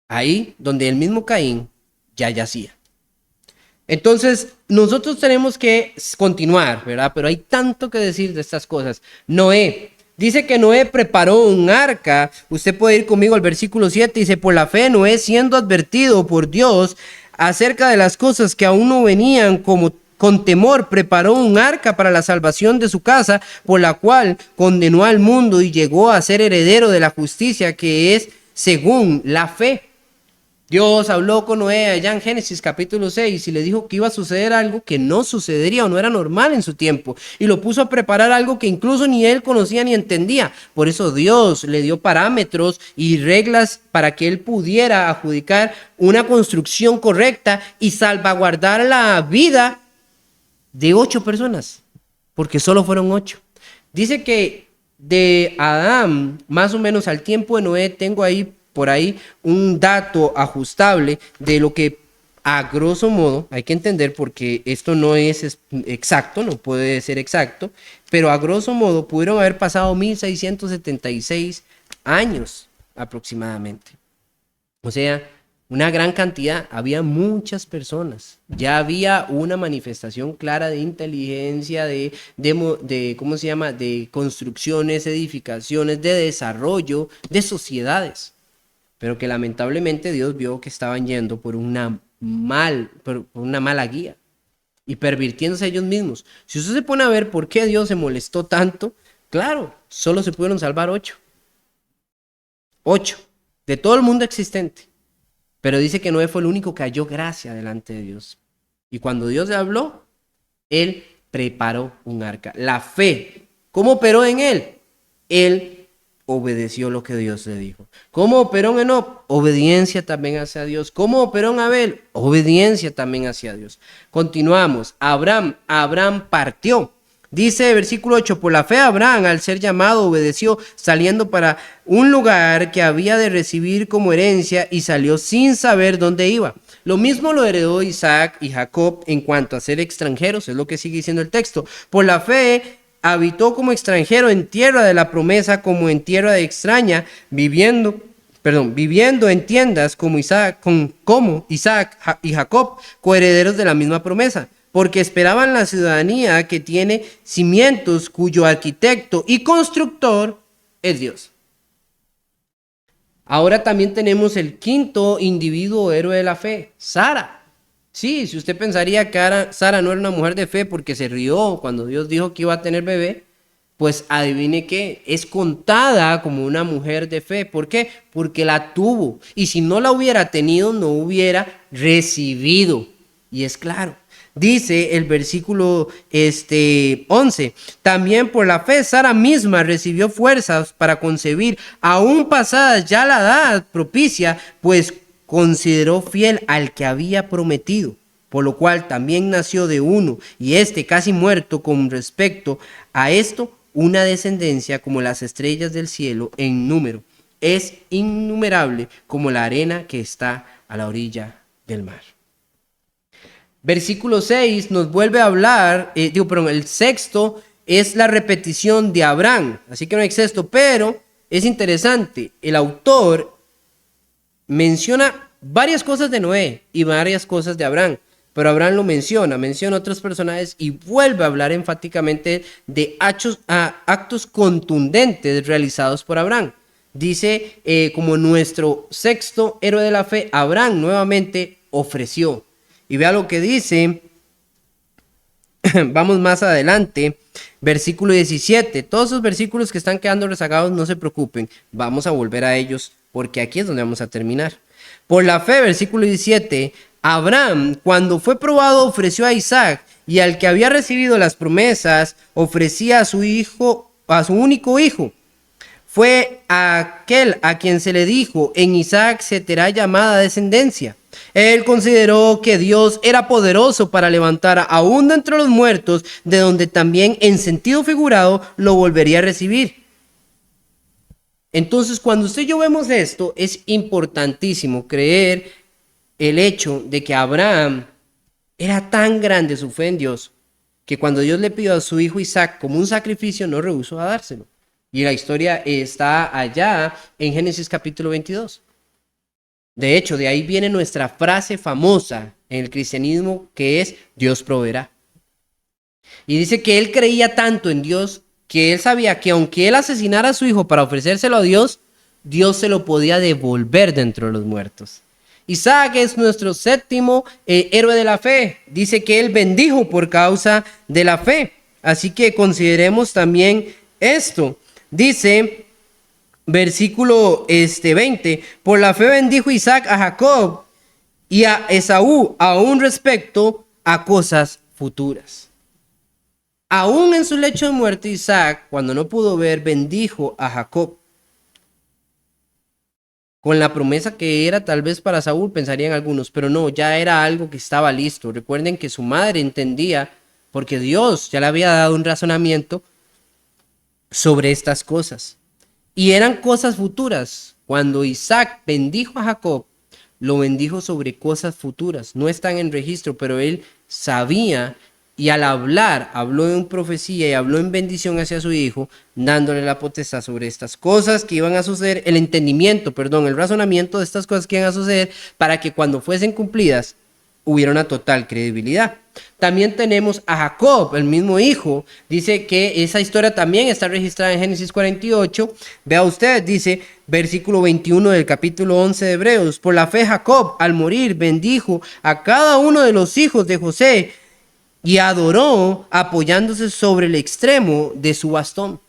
Ahí donde el mismo Caín ya yacía. Entonces, nosotros tenemos que continuar, ¿verdad? Pero hay tanto que decir de estas cosas. Noé. Dice que Noé preparó un arca. Usted puede ir conmigo al versículo 7. Dice, por la fe Noé, siendo advertido por Dios acerca de las cosas que aún no venían, como con temor preparó un arca para la salvación de su casa, por la cual condenó al mundo y llegó a ser heredero de la justicia que es según la fe. Dios habló con Noé allá en Génesis capítulo 6 y le dijo que iba a suceder algo que no sucedería o no era normal en su tiempo. Y lo puso a preparar algo que incluso ni él conocía ni entendía. Por eso Dios le dio parámetros y reglas para que él pudiera adjudicar una construcción correcta y salvaguardar la vida de 8 personas, porque solo fueron 8. Dice que de Adán, más o menos al tiempo de Noé, tengo ahí por ahí un dato ajustable de lo que a grosso modo, hay que entender porque esto no es exacto, no puede ser exacto, pero a grosso modo pudieron haber pasado 1676 años aproximadamente. O sea, una gran cantidad, había muchas personas, ya había una manifestación clara de inteligencia, de ¿cómo se llama?, de construcciones, edificaciones, de desarrollo, de sociedades, pero que lamentablemente Dios vio que estaban yendo por una mala guía y pervirtiéndose ellos mismos. Si usted se pone a ver por qué Dios se molestó tanto, claro, solo se pudieron salvar 8 de todo el mundo existente. Pero dice que Noé fue el único que halló gracia delante de Dios. Y cuando Dios le habló, él preparó un arca. La fe, ¿cómo operó en él? Él obedeció lo que Dios le dijo. ¿Cómo operó Enoc? Obediencia también hacia Dios. ¿Cómo operó Abel? Obediencia también hacia Dios. Continuamos. Abraham partió. Dice versículo 8, por la fe Abraham, al ser llamado, obedeció, saliendo para un lugar que había de recibir como herencia, y salió sin saber dónde iba. Lo mismo lo heredó Isaac y Jacob en cuanto a ser extranjeros, es lo que sigue diciendo el texto. Por la fe habitó como extranjero en tierra de la promesa, como en tierra de extraña, viviendo en tiendas como Isaac y Jacob, coherederos de la misma promesa, porque esperaban la ciudadanía que tiene cimientos, cuyo arquitecto y constructor es Dios. Ahora también tenemos el quinto individuo héroe de la fe, Sara. Sí, si usted pensaría que Sara no era una mujer de fe porque se rió cuando Dios dijo que iba a tener bebé, pues adivine qué, es contada como una mujer de fe. ¿Por qué? Porque la tuvo. Y si no la hubiera tenido, no hubiera recibido. Y es claro. Dice el versículo 11, también por la fe Sara misma recibió fuerzas para concebir, aún pasada ya la edad propicia, pues consideró fiel al que había prometido, por lo cual también nació de uno, y casi muerto con respecto a esto, una descendencia como las estrellas del cielo en número, es innumerable como la arena que está a la orilla del mar. Versículo 6 nos vuelve a hablar, el sexto es la repetición de Abraham, así que no hay sexto, pero es interesante, el autor menciona varias cosas de Noé y varias cosas de Abraham, pero Abraham lo menciona otros personajes y vuelve a hablar enfáticamente de actos contundentes realizados por Abraham. Dice, como nuestro sexto héroe de la fe, Abraham nuevamente ofreció. Y vea lo que dice, vamos más adelante, versículo 17. Todos esos versículos que están quedando rezagados, no se preocupen, vamos a volver a ellos, porque aquí es donde vamos a terminar. Por la fe, versículo 17, Abraham, cuando fue probado, ofreció a Isaac, y al que había recibido las promesas, ofrecía a su único hijo. Fue aquel a quien se le dijo, en Isaac se te hará llamada descendencia. Él consideró que Dios era poderoso para levantar aún de entre los muertos, de donde también en sentido figurado lo volvería a recibir. Entonces, cuando usted y yo vemos esto, es importantísimo creer el hecho de que Abraham era tan grande su fe en Dios, que cuando Dios le pidió a su hijo Isaac como un sacrificio, no rehusó a dárselo. Y la historia está allá en Génesis capítulo 22. De hecho, de ahí viene nuestra frase famosa en el cristianismo, que es Dios proveerá. Y dice que él creía tanto en Dios que él sabía que aunque él asesinara a su hijo para ofrecérselo a Dios, Dios se lo podía devolver dentro de los muertos. Isaac es nuestro séptimo héroe de la fe. Dice que él bendijo por causa de la fe. Así que consideremos también esto. Dice, versículo 20, por la fe bendijo Isaac a Jacob y a Esaú, aún respecto a cosas futuras. Aún en su lecho de muerte, Isaac, cuando no pudo ver, bendijo a Jacob. Con la promesa que era tal vez para Saúl, pensarían algunos, pero no, ya era algo que estaba listo. Recuerden que su madre entendía, porque Dios ya le había dado un razonamiento sobre estas cosas. Y eran cosas futuras. Cuando Isaac bendijo a Jacob, lo bendijo sobre cosas futuras. No están en registro, pero él sabía, y al hablar, habló en profecía y habló en bendición hacia su hijo, dándole la potestad sobre estas cosas que iban a suceder, el razonamiento de estas cosas que iban a suceder, para que cuando fuesen cumplidas, hubiera una total credibilidad. También tenemos a Jacob, el mismo hijo. Dice que esa historia también está registrada en Génesis 48. Vea usted, dice versículo 21 del capítulo 11 de Hebreos. Por la fe Jacob, al morir, bendijo a cada uno de los hijos de José y adoró apoyándose sobre el extremo de su bastón.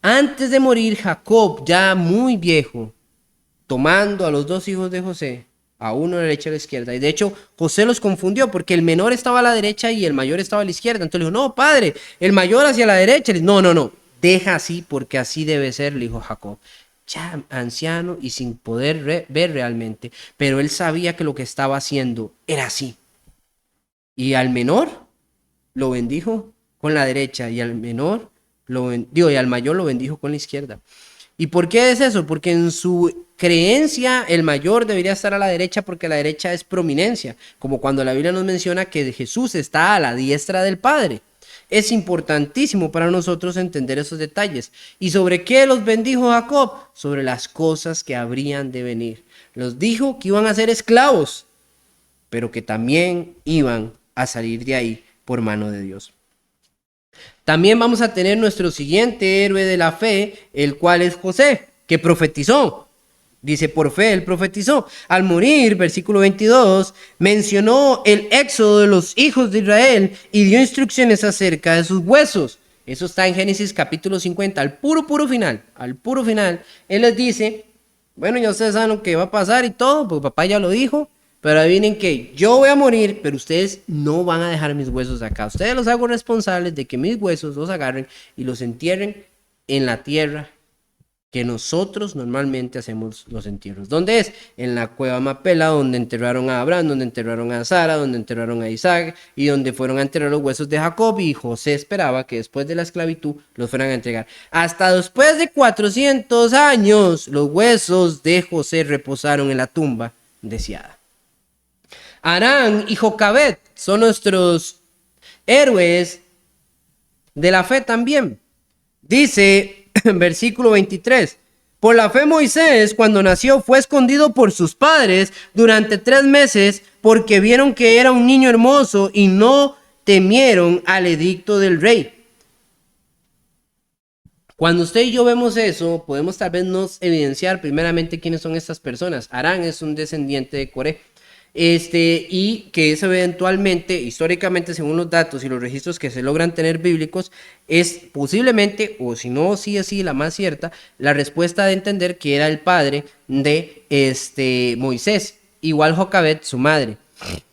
Antes de morir, Jacob, ya muy viejo, tomando a los dos hijos de José, a uno a la derecha y a la izquierda. Y de hecho, José los confundió porque el menor estaba a la derecha y el mayor estaba a la izquierda. Entonces le dijo, no, padre, el mayor hacia la derecha. Le dijo, no. deja así porque así debe ser, le dijo Jacob. Ya anciano y sin poder ver realmente, pero él sabía que lo que estaba haciendo era así. Y al menor lo bendijo con la derecha y al menor y al mayor lo bendijo con la izquierda. ¿Y por qué es eso? Porque en su creencia el mayor debería estar a la derecha porque la derecha es prominencia, como cuando la Biblia nos menciona que Jesús está a la diestra del Padre. Es importantísimo para nosotros entender esos detalles. ¿Y sobre qué los bendijo Jacob? Sobre las cosas que habrían de venir. Los dijo que iban a ser esclavos, pero que también iban a salir de ahí por mano de Dios. También vamos a tener nuestro siguiente héroe de la fe, el cual es José, que profetizó. Dice, por fe él profetizó. Al morir, versículo 22, mencionó el éxodo de los hijos de Israel y dio instrucciones acerca de sus huesos. Eso está en Génesis capítulo 50, al puro final. Él les dice, bueno, ya ustedes saben lo que va a pasar y todo, porque papá ya lo dijo, pero adivinen que yo voy a morir, pero ustedes no van a dejar mis huesos acá. Ustedes los hago responsables de que mis huesos los agarren y los entierren en la tierra que nosotros normalmente hacemos los entierros. ¿Dónde es? En la cueva Mapela, donde enterraron a Abraham, donde enterraron a Sara, donde enterraron a Isaac y donde fueron a enterrar los huesos de Jacob, y José esperaba que después de la esclavitud los fueran a entregar. Hasta después de 400 años, los huesos de José reposaron en la tumba deseada. Arán y Jocabet son nuestros héroes de la fe también. Dice versículo 23, por la fe Moisés cuando nació fue escondido por sus padres durante 3 meses porque vieron que era un niño hermoso y no temieron al edicto del rey. Cuando usted y yo vemos eso, podemos tal vez nos evidenciar primeramente quiénes son estas personas. Arán es un descendiente de Coré. Y que es eventualmente, históricamente, según los datos y los registros que se logran tener bíblicos, es posiblemente, o si no, sí así, la más cierta, la respuesta de entender que era el padre de Moisés, igual Jocabet, su madre.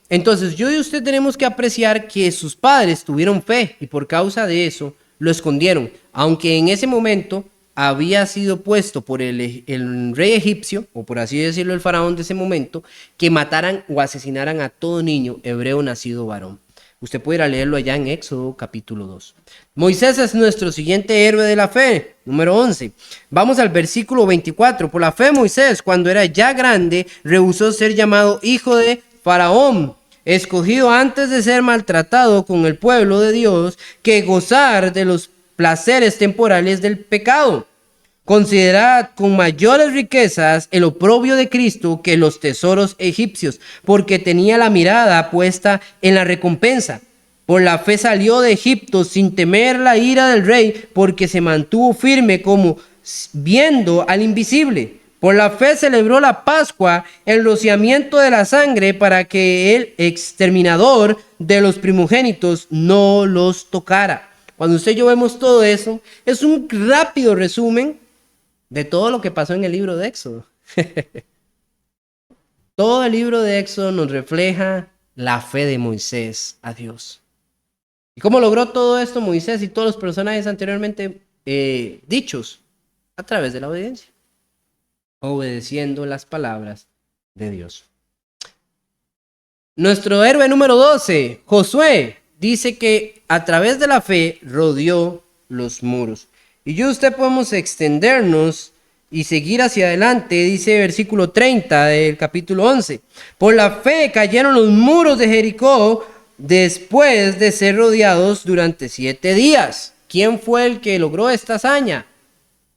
Entonces, yo y usted tenemos que apreciar que sus padres tuvieron fe y por causa de eso lo escondieron, aunque en ese momento había sido puesto por el rey egipcio, o por así decirlo, el faraón de ese momento, que mataran o asesinaran a todo niño hebreo nacido varón. Usted puede ir a leerlo allá en Éxodo capítulo 2. Moisés es nuestro siguiente héroe de la fe, número 11. Vamos al versículo 24. Por la fe Moisés, cuando era ya grande, rehusó ser llamado hijo de Faraón, escogido antes de ser maltratado con el pueblo de Dios, que gozar de los placeres temporales del pecado. Considerad con mayores riquezas el oprobio de Cristo que los tesoros egipcios, porque tenía la mirada puesta en la recompensa. Por la fe salió de Egipto sin temer la ira del rey, porque se mantuvo firme como viendo al invisible. Por la fe celebró la Pascua, el rociamiento de la sangre, para que el exterminador de los primogénitos no los tocara. Cuando usted y yo vemos todo eso, es un rápido resumen de todo lo que pasó en el libro de Éxodo. Todo el libro de Éxodo nos refleja la fe de Moisés a Dios. ¿Y cómo logró todo esto Moisés y todos los personajes anteriormente dichos? A través de la obediencia. Obedeciendo las palabras de Dios. Nuestro héroe número 12, Josué, dice que a través de la fe rodeó los muros. Y yo y usted podemos extendernos y seguir hacia adelante. Dice versículo 30 del capítulo 11. Por la fe cayeron los muros de Jericó después de ser rodeados durante 7 días. ¿Quién fue el que logró esta hazaña?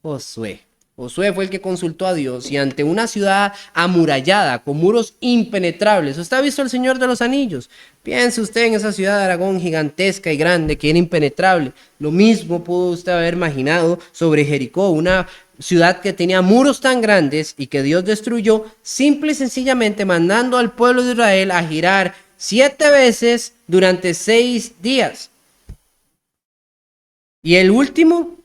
Josué. Josué fue el que consultó a Dios y ante una ciudad amurallada con muros impenetrables. ¿Usted ha visto El Señor de los Anillos? Piense usted en esa ciudad de Aragón gigantesca y grande que era impenetrable. Lo mismo pudo usted haber imaginado sobre Jericó, una ciudad que tenía muros tan grandes y que Dios destruyó simple y sencillamente mandando al pueblo de Israel a girar 7 veces durante 6 días. Y el último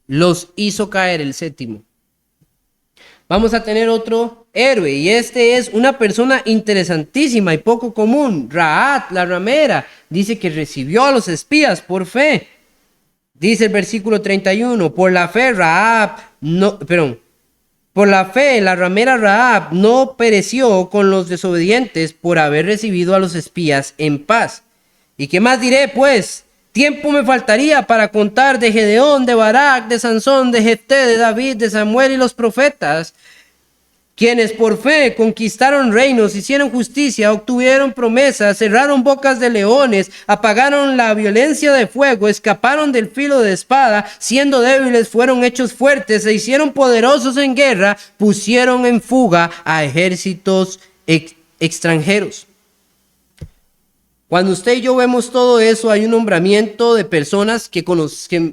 los hizo caer, el 7º. Vamos a tener otro héroe y este es una persona interesantísima y poco común. Rahab, la ramera, dice que recibió a los espías por fe. Dice el versículo 31, por la fe por la fe la ramera Rahab no pereció con los desobedientes por haber recibido a los espías en paz. ¿Y qué más diré, pues? Tiempo me faltaría para contar de Gedeón, de Barak, de Sansón, de Jefté, de David, de Samuel y los profetas, quienes por fe conquistaron reinos, hicieron justicia, obtuvieron promesas, cerraron bocas de leones, apagaron la violencia de fuego, escaparon del filo de espada, siendo débiles fueron hechos fuertes, se hicieron poderosos en guerra, pusieron en fuga a ejércitos extranjeros. Cuando usted y yo vemos todo eso, hay un nombramiento de personas que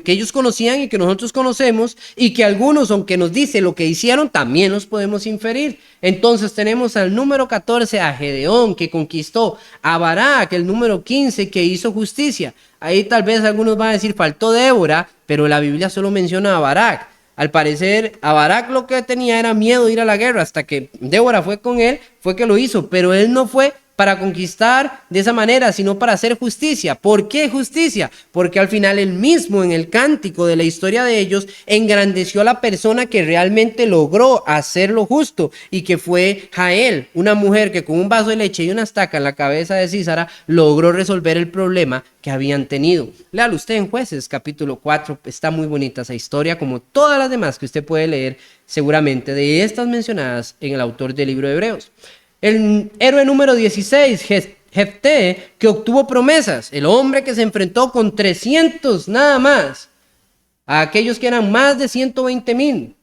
ellos conocían y que nosotros conocemos, y que algunos, aunque nos dice lo que hicieron, también los podemos inferir. Entonces tenemos al número 14 a Gedeón, que conquistó, a Barak, el número 15, que hizo justicia. Ahí tal vez algunos van a decir faltó Débora, pero la Biblia solo menciona a Barak. Al parecer, a Barak lo que tenía era miedo de ir a la guerra, hasta que Débora fue con él, fue que lo hizo, pero él no fue para conquistar de esa manera, sino para hacer justicia. ¿Por qué justicia? Porque al final él mismo, en el cántico de la historia de ellos, engrandeció a la persona que realmente logró hacer lo justo, y que fue Jael, una mujer que con un vaso de leche y una estaca en la cabeza de Sísara logró resolver el problema que habían tenido. Léalo usted en Jueces capítulo 4, está muy bonita esa historia, como todas las demás que usted puede leer seguramente de estas mencionadas en el autor del libro de Hebreos. El héroe número 16, Jefté, que obtuvo promesas, el hombre que se enfrentó con 300 nada más, a aquellos que eran más de 120,000.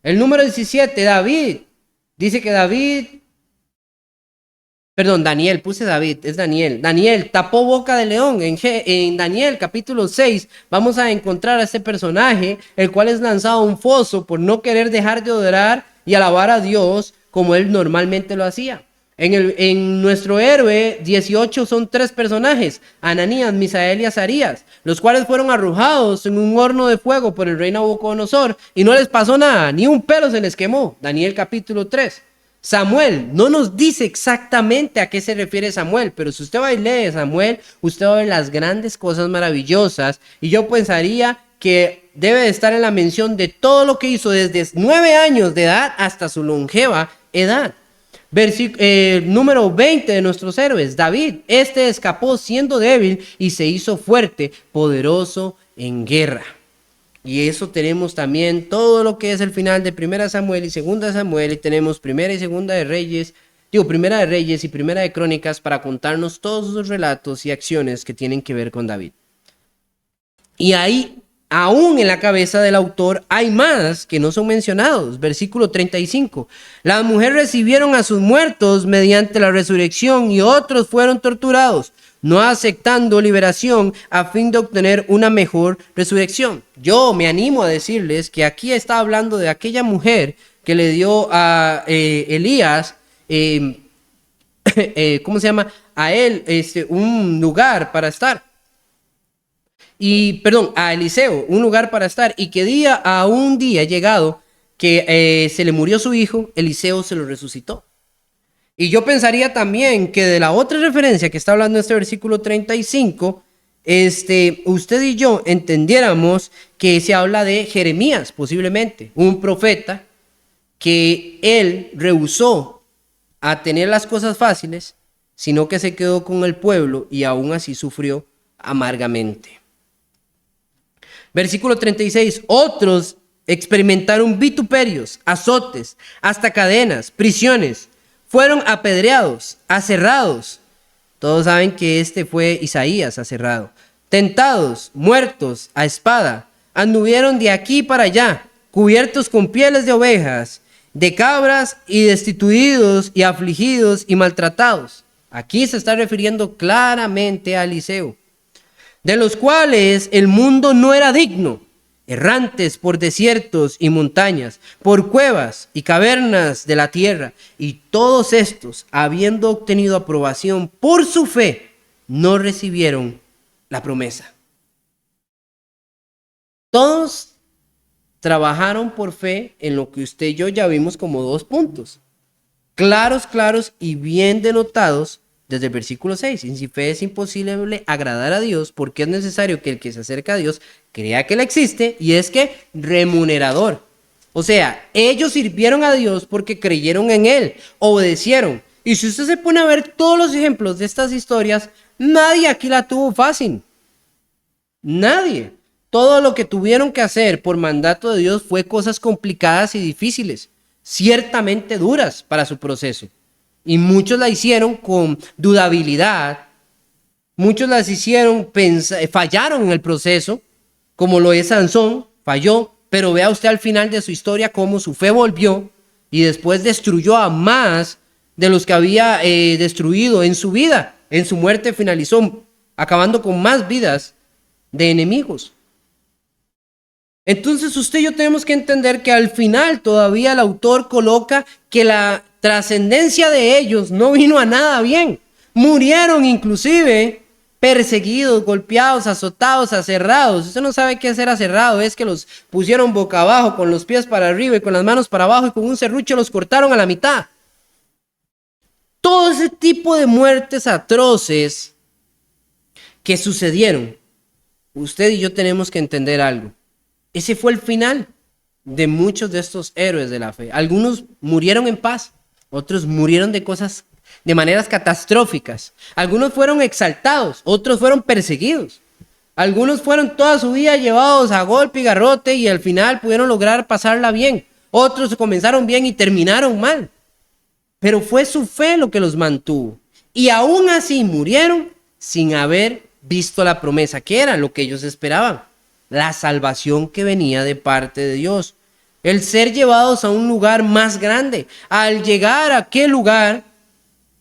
El número 17, David, dice que Daniel, puse David, es Daniel. Daniel tapó boca de león. En Daniel capítulo 6 vamos a encontrar a este personaje, el cual es lanzado a un foso por no querer dejar de adorar y alabar a Dios como él normalmente lo hacía. En nuestro héroe 18 son 3 personajes, Ananías, Misael y Azarías, los cuales fueron arrojados en un horno de fuego por el rey Nabucodonosor y no les pasó nada, ni un pelo se les quemó. Daniel capítulo 3. Samuel, no nos dice exactamente a qué se refiere Samuel, pero si usted va y lee Samuel, usted va a ver las grandes cosas maravillosas, y yo pensaría que debe de estar en la mención de todo lo que hizo desde 9 años de edad hasta su longeva edad. Número 20 de nuestros héroes, David. Este escapó siendo débil y se hizo fuerte, poderoso en guerra. Y eso tenemos también todo lo que es el final de 1 Samuel y 2 Samuel, y tenemos 1 y 2 de Reyes, Primera de Reyes y Primera de Crónicas para contarnos todos esos relatos y acciones que tienen que ver con David. Y ahí, aún en la cabeza del autor, hay más que no son mencionados. Versículo 35. Las mujeres recibieron a sus muertos mediante la resurrección, y otros fueron torturados, no aceptando liberación a fin de obtener una mejor resurrección. Yo me animo a decirles que aquí está hablando de aquella mujer que le dio a Elías, a él un lugar para estar. A Eliseo, un lugar para estar, y que a un día llegado que se le murió su hijo, Eliseo se lo resucitó. Y yo pensaría también que de la otra referencia que está hablando en este versículo 35, usted y yo entendiéramos que se habla de Jeremías, posiblemente, un profeta que él rehusó a tener las cosas fáciles, sino que se quedó con el pueblo y aún así sufrió amargamente. Versículo 36, otros experimentaron vituperios, azotes, hasta cadenas, prisiones, fueron apedreados, aserrados. Todos saben que fue Isaías aserrado. Tentados, muertos a espada, anduvieron de aquí para allá, cubiertos con pieles de ovejas, de cabras, y destituidos y afligidos y maltratados. Aquí se está refiriendo claramente a Eliseo, de los cuales el mundo no era digno, errantes por desiertos y montañas, por cuevas y cavernas de la tierra, y todos estos, habiendo obtenido aprobación por su fe, no recibieron la promesa. Todos trabajaron por fe en lo que usted y yo ya vimos como 2 puntos, claros y bien denotados desde el versículo 6. Y sin fe es imposible agradar a Dios, porque es necesario que el que se acerca a Dios crea que Él existe y es que remunerador. O sea, ellos sirvieron a Dios porque creyeron en Él, obedecieron. Y si usted se pone a ver todos los ejemplos de estas historias, nadie aquí la tuvo fácil. Nadie. Todo lo que tuvieron que hacer por mandato de Dios fue cosas complicadas y difíciles, ciertamente duras para su proceso. Y muchos la hicieron con dudabilidad, muchos las hicieron, fallaron en el proceso, como lo es Sansón, falló, pero vea usted al final de su historia cómo su fe volvió y después destruyó a más de los que había destruido en su vida. En su muerte finalizó acabando con más vidas de enemigos. Entonces usted y yo tenemos que entender que al final todavía el autor coloca que la trascendencia de ellos no vino a nada bien. Murieron inclusive perseguidos, golpeados, azotados, aserrados. Usted no sabe qué es ser aserrado, es que los pusieron boca abajo, con los pies para arriba y con las manos para abajo y con un serrucho los cortaron a la mitad. Todo ese tipo de muertes atroces que sucedieron, usted y yo tenemos que entender algo. Ese fue el final de muchos de estos héroes de la fe. Algunos murieron en paz, otros murieron de maneras catastróficas. Algunos fueron exaltados, otros fueron perseguidos. Algunos fueron toda su vida llevados a golpe y garrote y al final pudieron lograr pasarla bien. Otros comenzaron bien y terminaron mal. Pero fue su fe lo que los mantuvo. Y aún así murieron sin haber visto la promesa, que era lo que ellos esperaban. La salvación que venía de parte de Dios. El ser llevados a un lugar más grande. Al llegar a aquel lugar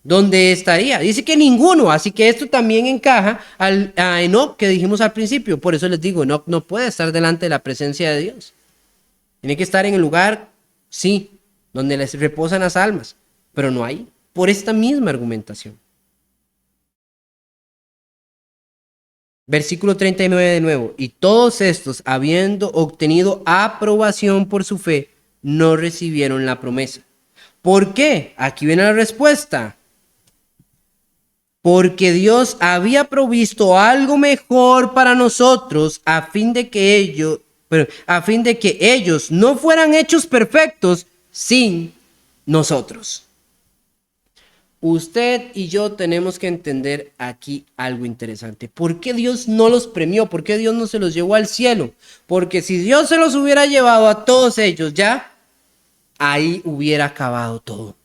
donde estaría. Dice que ninguno. Así que esto también encaja a Enoc que dijimos al principio. Por eso les digo, Enoc no puede estar delante de la presencia de Dios. Tiene que estar en el lugar, sí, donde les reposan las almas. Pero no hay. Por esta misma argumentación. Versículo 39 de nuevo. Y todos estos, habiendo obtenido aprobación por su fe, no recibieron la promesa. ¿Por qué? Aquí viene la respuesta. Porque Dios había provisto algo mejor para nosotros a fin de que ellos no fueran hechos perfectos sin nosotros. Usted y yo tenemos que entender aquí algo interesante. ¿Por qué Dios no los premió? ¿Por qué Dios no se los llevó al cielo? Porque si Dios se los hubiera llevado a todos ellos ya, ahí hubiera acabado todo.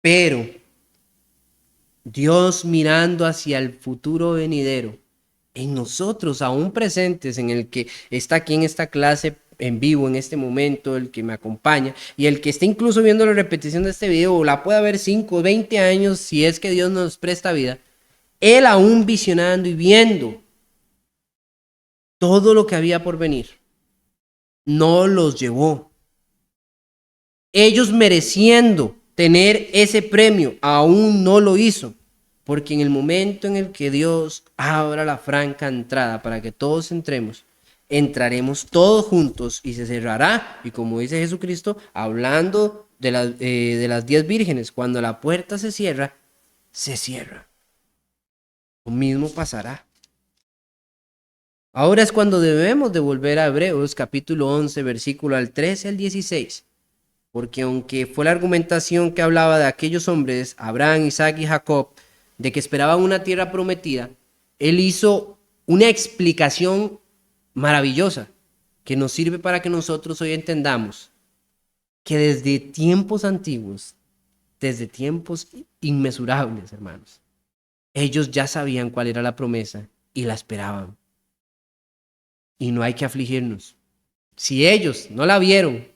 Pero Dios mirando hacia el futuro venidero, en nosotros aún presentes, en el que está aquí en esta clase en vivo en este momento, el que me acompaña y el que esté incluso viendo la repetición de este video o la pueda ver 5 o 20 años si es que Dios nos presta vida, él aún visionando y viendo todo lo que había por venir, no los llevó. Ellos mereciendo tener ese premio, aún no lo hizo, porque en el momento en el que Dios abra la franca entrada para que todos entremos, entraremos todos juntos y se cerrará. Y como dice Jesucristo, hablando de las 10 vírgenes, cuando la puerta se cierra, se cierra. Lo mismo pasará. Ahora es cuando debemos de volver a Hebreos capítulo 11, versículo al 13 al 16. Porque aunque fue la argumentación que hablaba de aquellos hombres, Abraham, Isaac y Jacob, de que esperaban una tierra prometida, él hizo una explicación maravillosa que nos sirve para que nosotros hoy entendamos que desde tiempos antiguos, desde tiempos inmesurables, hermanos, ellos ya sabían cuál era la promesa y la esperaban. Y no hay que afligirnos. Si ellos no la vieron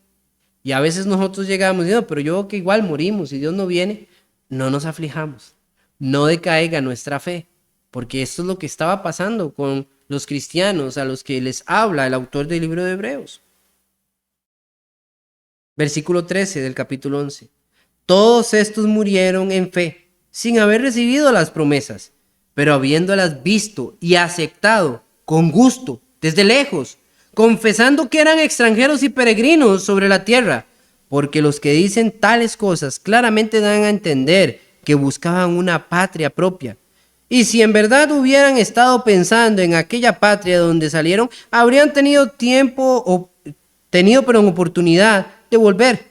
y a veces nosotros llegamos diciendo, pero yo veo que igual morimos y Dios no viene, no nos aflijamos, no decaiga nuestra fe, porque esto es lo que estaba pasando con los cristianos a los que les habla el autor del libro de Hebreos. Versículo 13 del capítulo 11. Todos estos murieron en fe, sin haber recibido las promesas, pero habiéndolas visto y aceptado con gusto desde lejos, confesando que eran extranjeros y peregrinos sobre la tierra, porque los que dicen tales cosas claramente dan a entender que buscaban una patria propia. Y si en verdad hubieran estado pensando en aquella patria donde salieron, habrían tenido oportunidad de volver.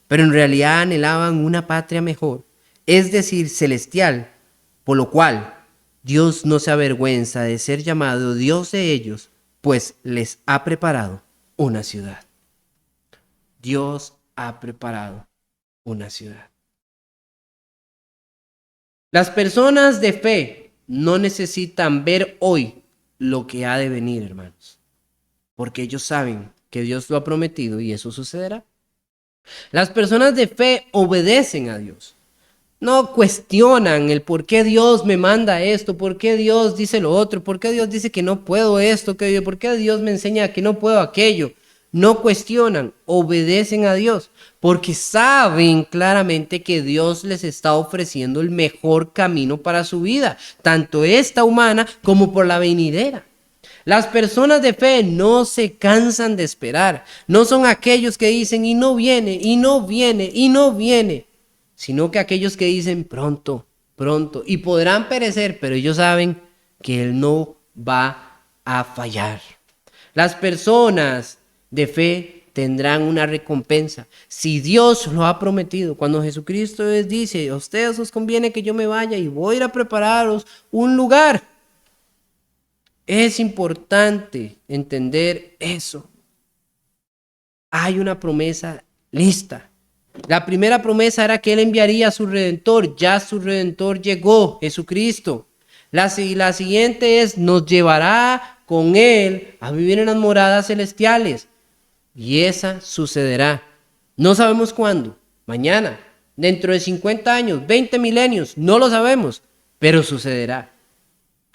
Pero en realidad anhelaban una patria mejor, es decir, celestial, por lo cual Dios no se avergüenza de ser llamado Dios de ellos, pues les ha preparado una ciudad. Dios ha preparado una ciudad. Las personas de fe no necesitan ver hoy lo que ha de venir, hermanos, porque ellos saben que Dios lo ha prometido y eso sucederá. Las personas de fe obedecen a Dios. No cuestionan el por qué Dios me manda esto, por qué Dios dice lo otro, por qué Dios dice que no puedo esto, por qué Dios me enseña que no puedo aquello. No cuestionan, obedecen a Dios, porque saben claramente que Dios les está ofreciendo el mejor camino para su vida, tanto esta humana como por la venidera. Las personas de fe no se cansan de esperar, no son aquellos que dicen y no viene, y no viene, y no viene, sino que aquellos que dicen pronto, pronto, y podrán perecer, pero ellos saben que Él no va a fallar. Las personas de fe tendrán una recompensa. Si Dios lo ha prometido, cuando Jesucristo les dice, a ustedes os conviene que yo me vaya y voy a ir a prepararos un lugar. Es importante entender eso. Hay una promesa lista. La primera promesa era que Él enviaría a su Redentor. Ya su Redentor llegó, Jesucristo. La siguiente es, nos llevará con Él a vivir en las moradas celestiales. Y esa sucederá. No sabemos cuándo, mañana, dentro de 50 años, 20 milenios, no lo sabemos, pero sucederá.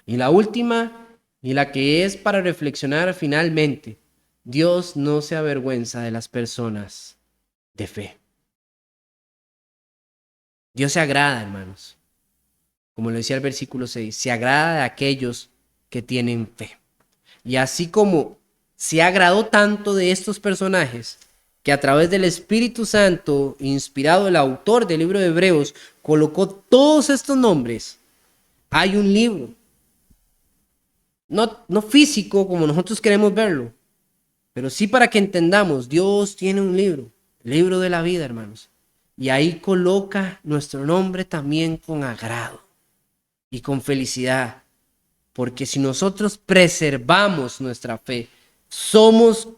Y la última, y la que es para reflexionar finalmente, Dios no se avergüenza de las personas de fe. Dios se agrada, hermanos, como lo decía el versículo 6, se agrada de aquellos que tienen fe. Y así como se agradó tanto de estos personajes, que a través del Espíritu Santo, inspirado el autor del libro de Hebreos, colocó todos estos nombres, hay un libro. No físico como nosotros queremos verlo, pero sí para que entendamos, Dios tiene un libro, el libro de la vida, hermanos. Y ahí coloca nuestro nombre también con agrado y con felicidad. Porque si nosotros preservamos nuestra fe, somos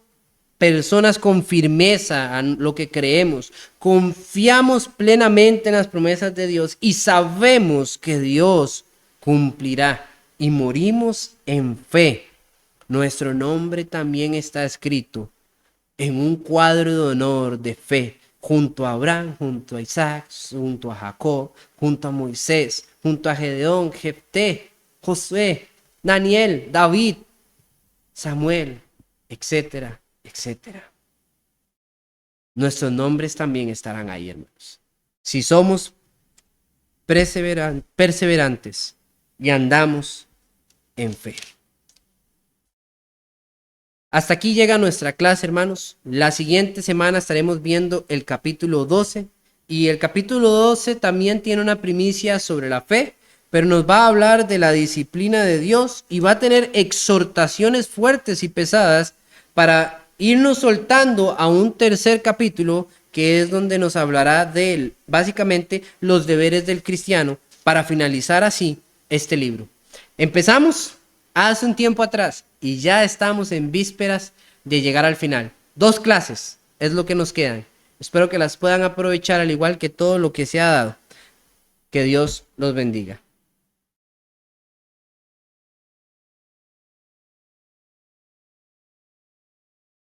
personas con firmeza en lo que creemos, confiamos plenamente en las promesas de Dios y sabemos que Dios cumplirá y morimos en fe, nuestro nombre también está escrito en un cuadro de honor de fe, junto a Abraham, junto a Isaac, junto a Jacob, junto a Moisés, junto a Gedeón, Jefté, Josué, Daniel, David, Samuel, etcétera, etcétera. Nuestros nombres también estarán ahí, hermanos. Si somos perseverantes y andamos en fe. Hasta aquí llega nuestra clase, hermanos. La siguiente semana estaremos viendo el capítulo 12. Y el capítulo 12 también tiene una primicia sobre la fe, pero nos va a hablar de la disciplina de Dios y va a tener exhortaciones fuertes y pesadas para irnos soltando a un tercer capítulo, que es donde nos hablará de básicamente los deberes del cristiano, para finalizar así este libro. Empezamos hace un tiempo atrás y ya estamos en vísperas de llegar al final. 2 clases es lo que nos quedan. Espero que las puedan aprovechar al igual que todo lo que se ha dado. Que Dios los bendiga.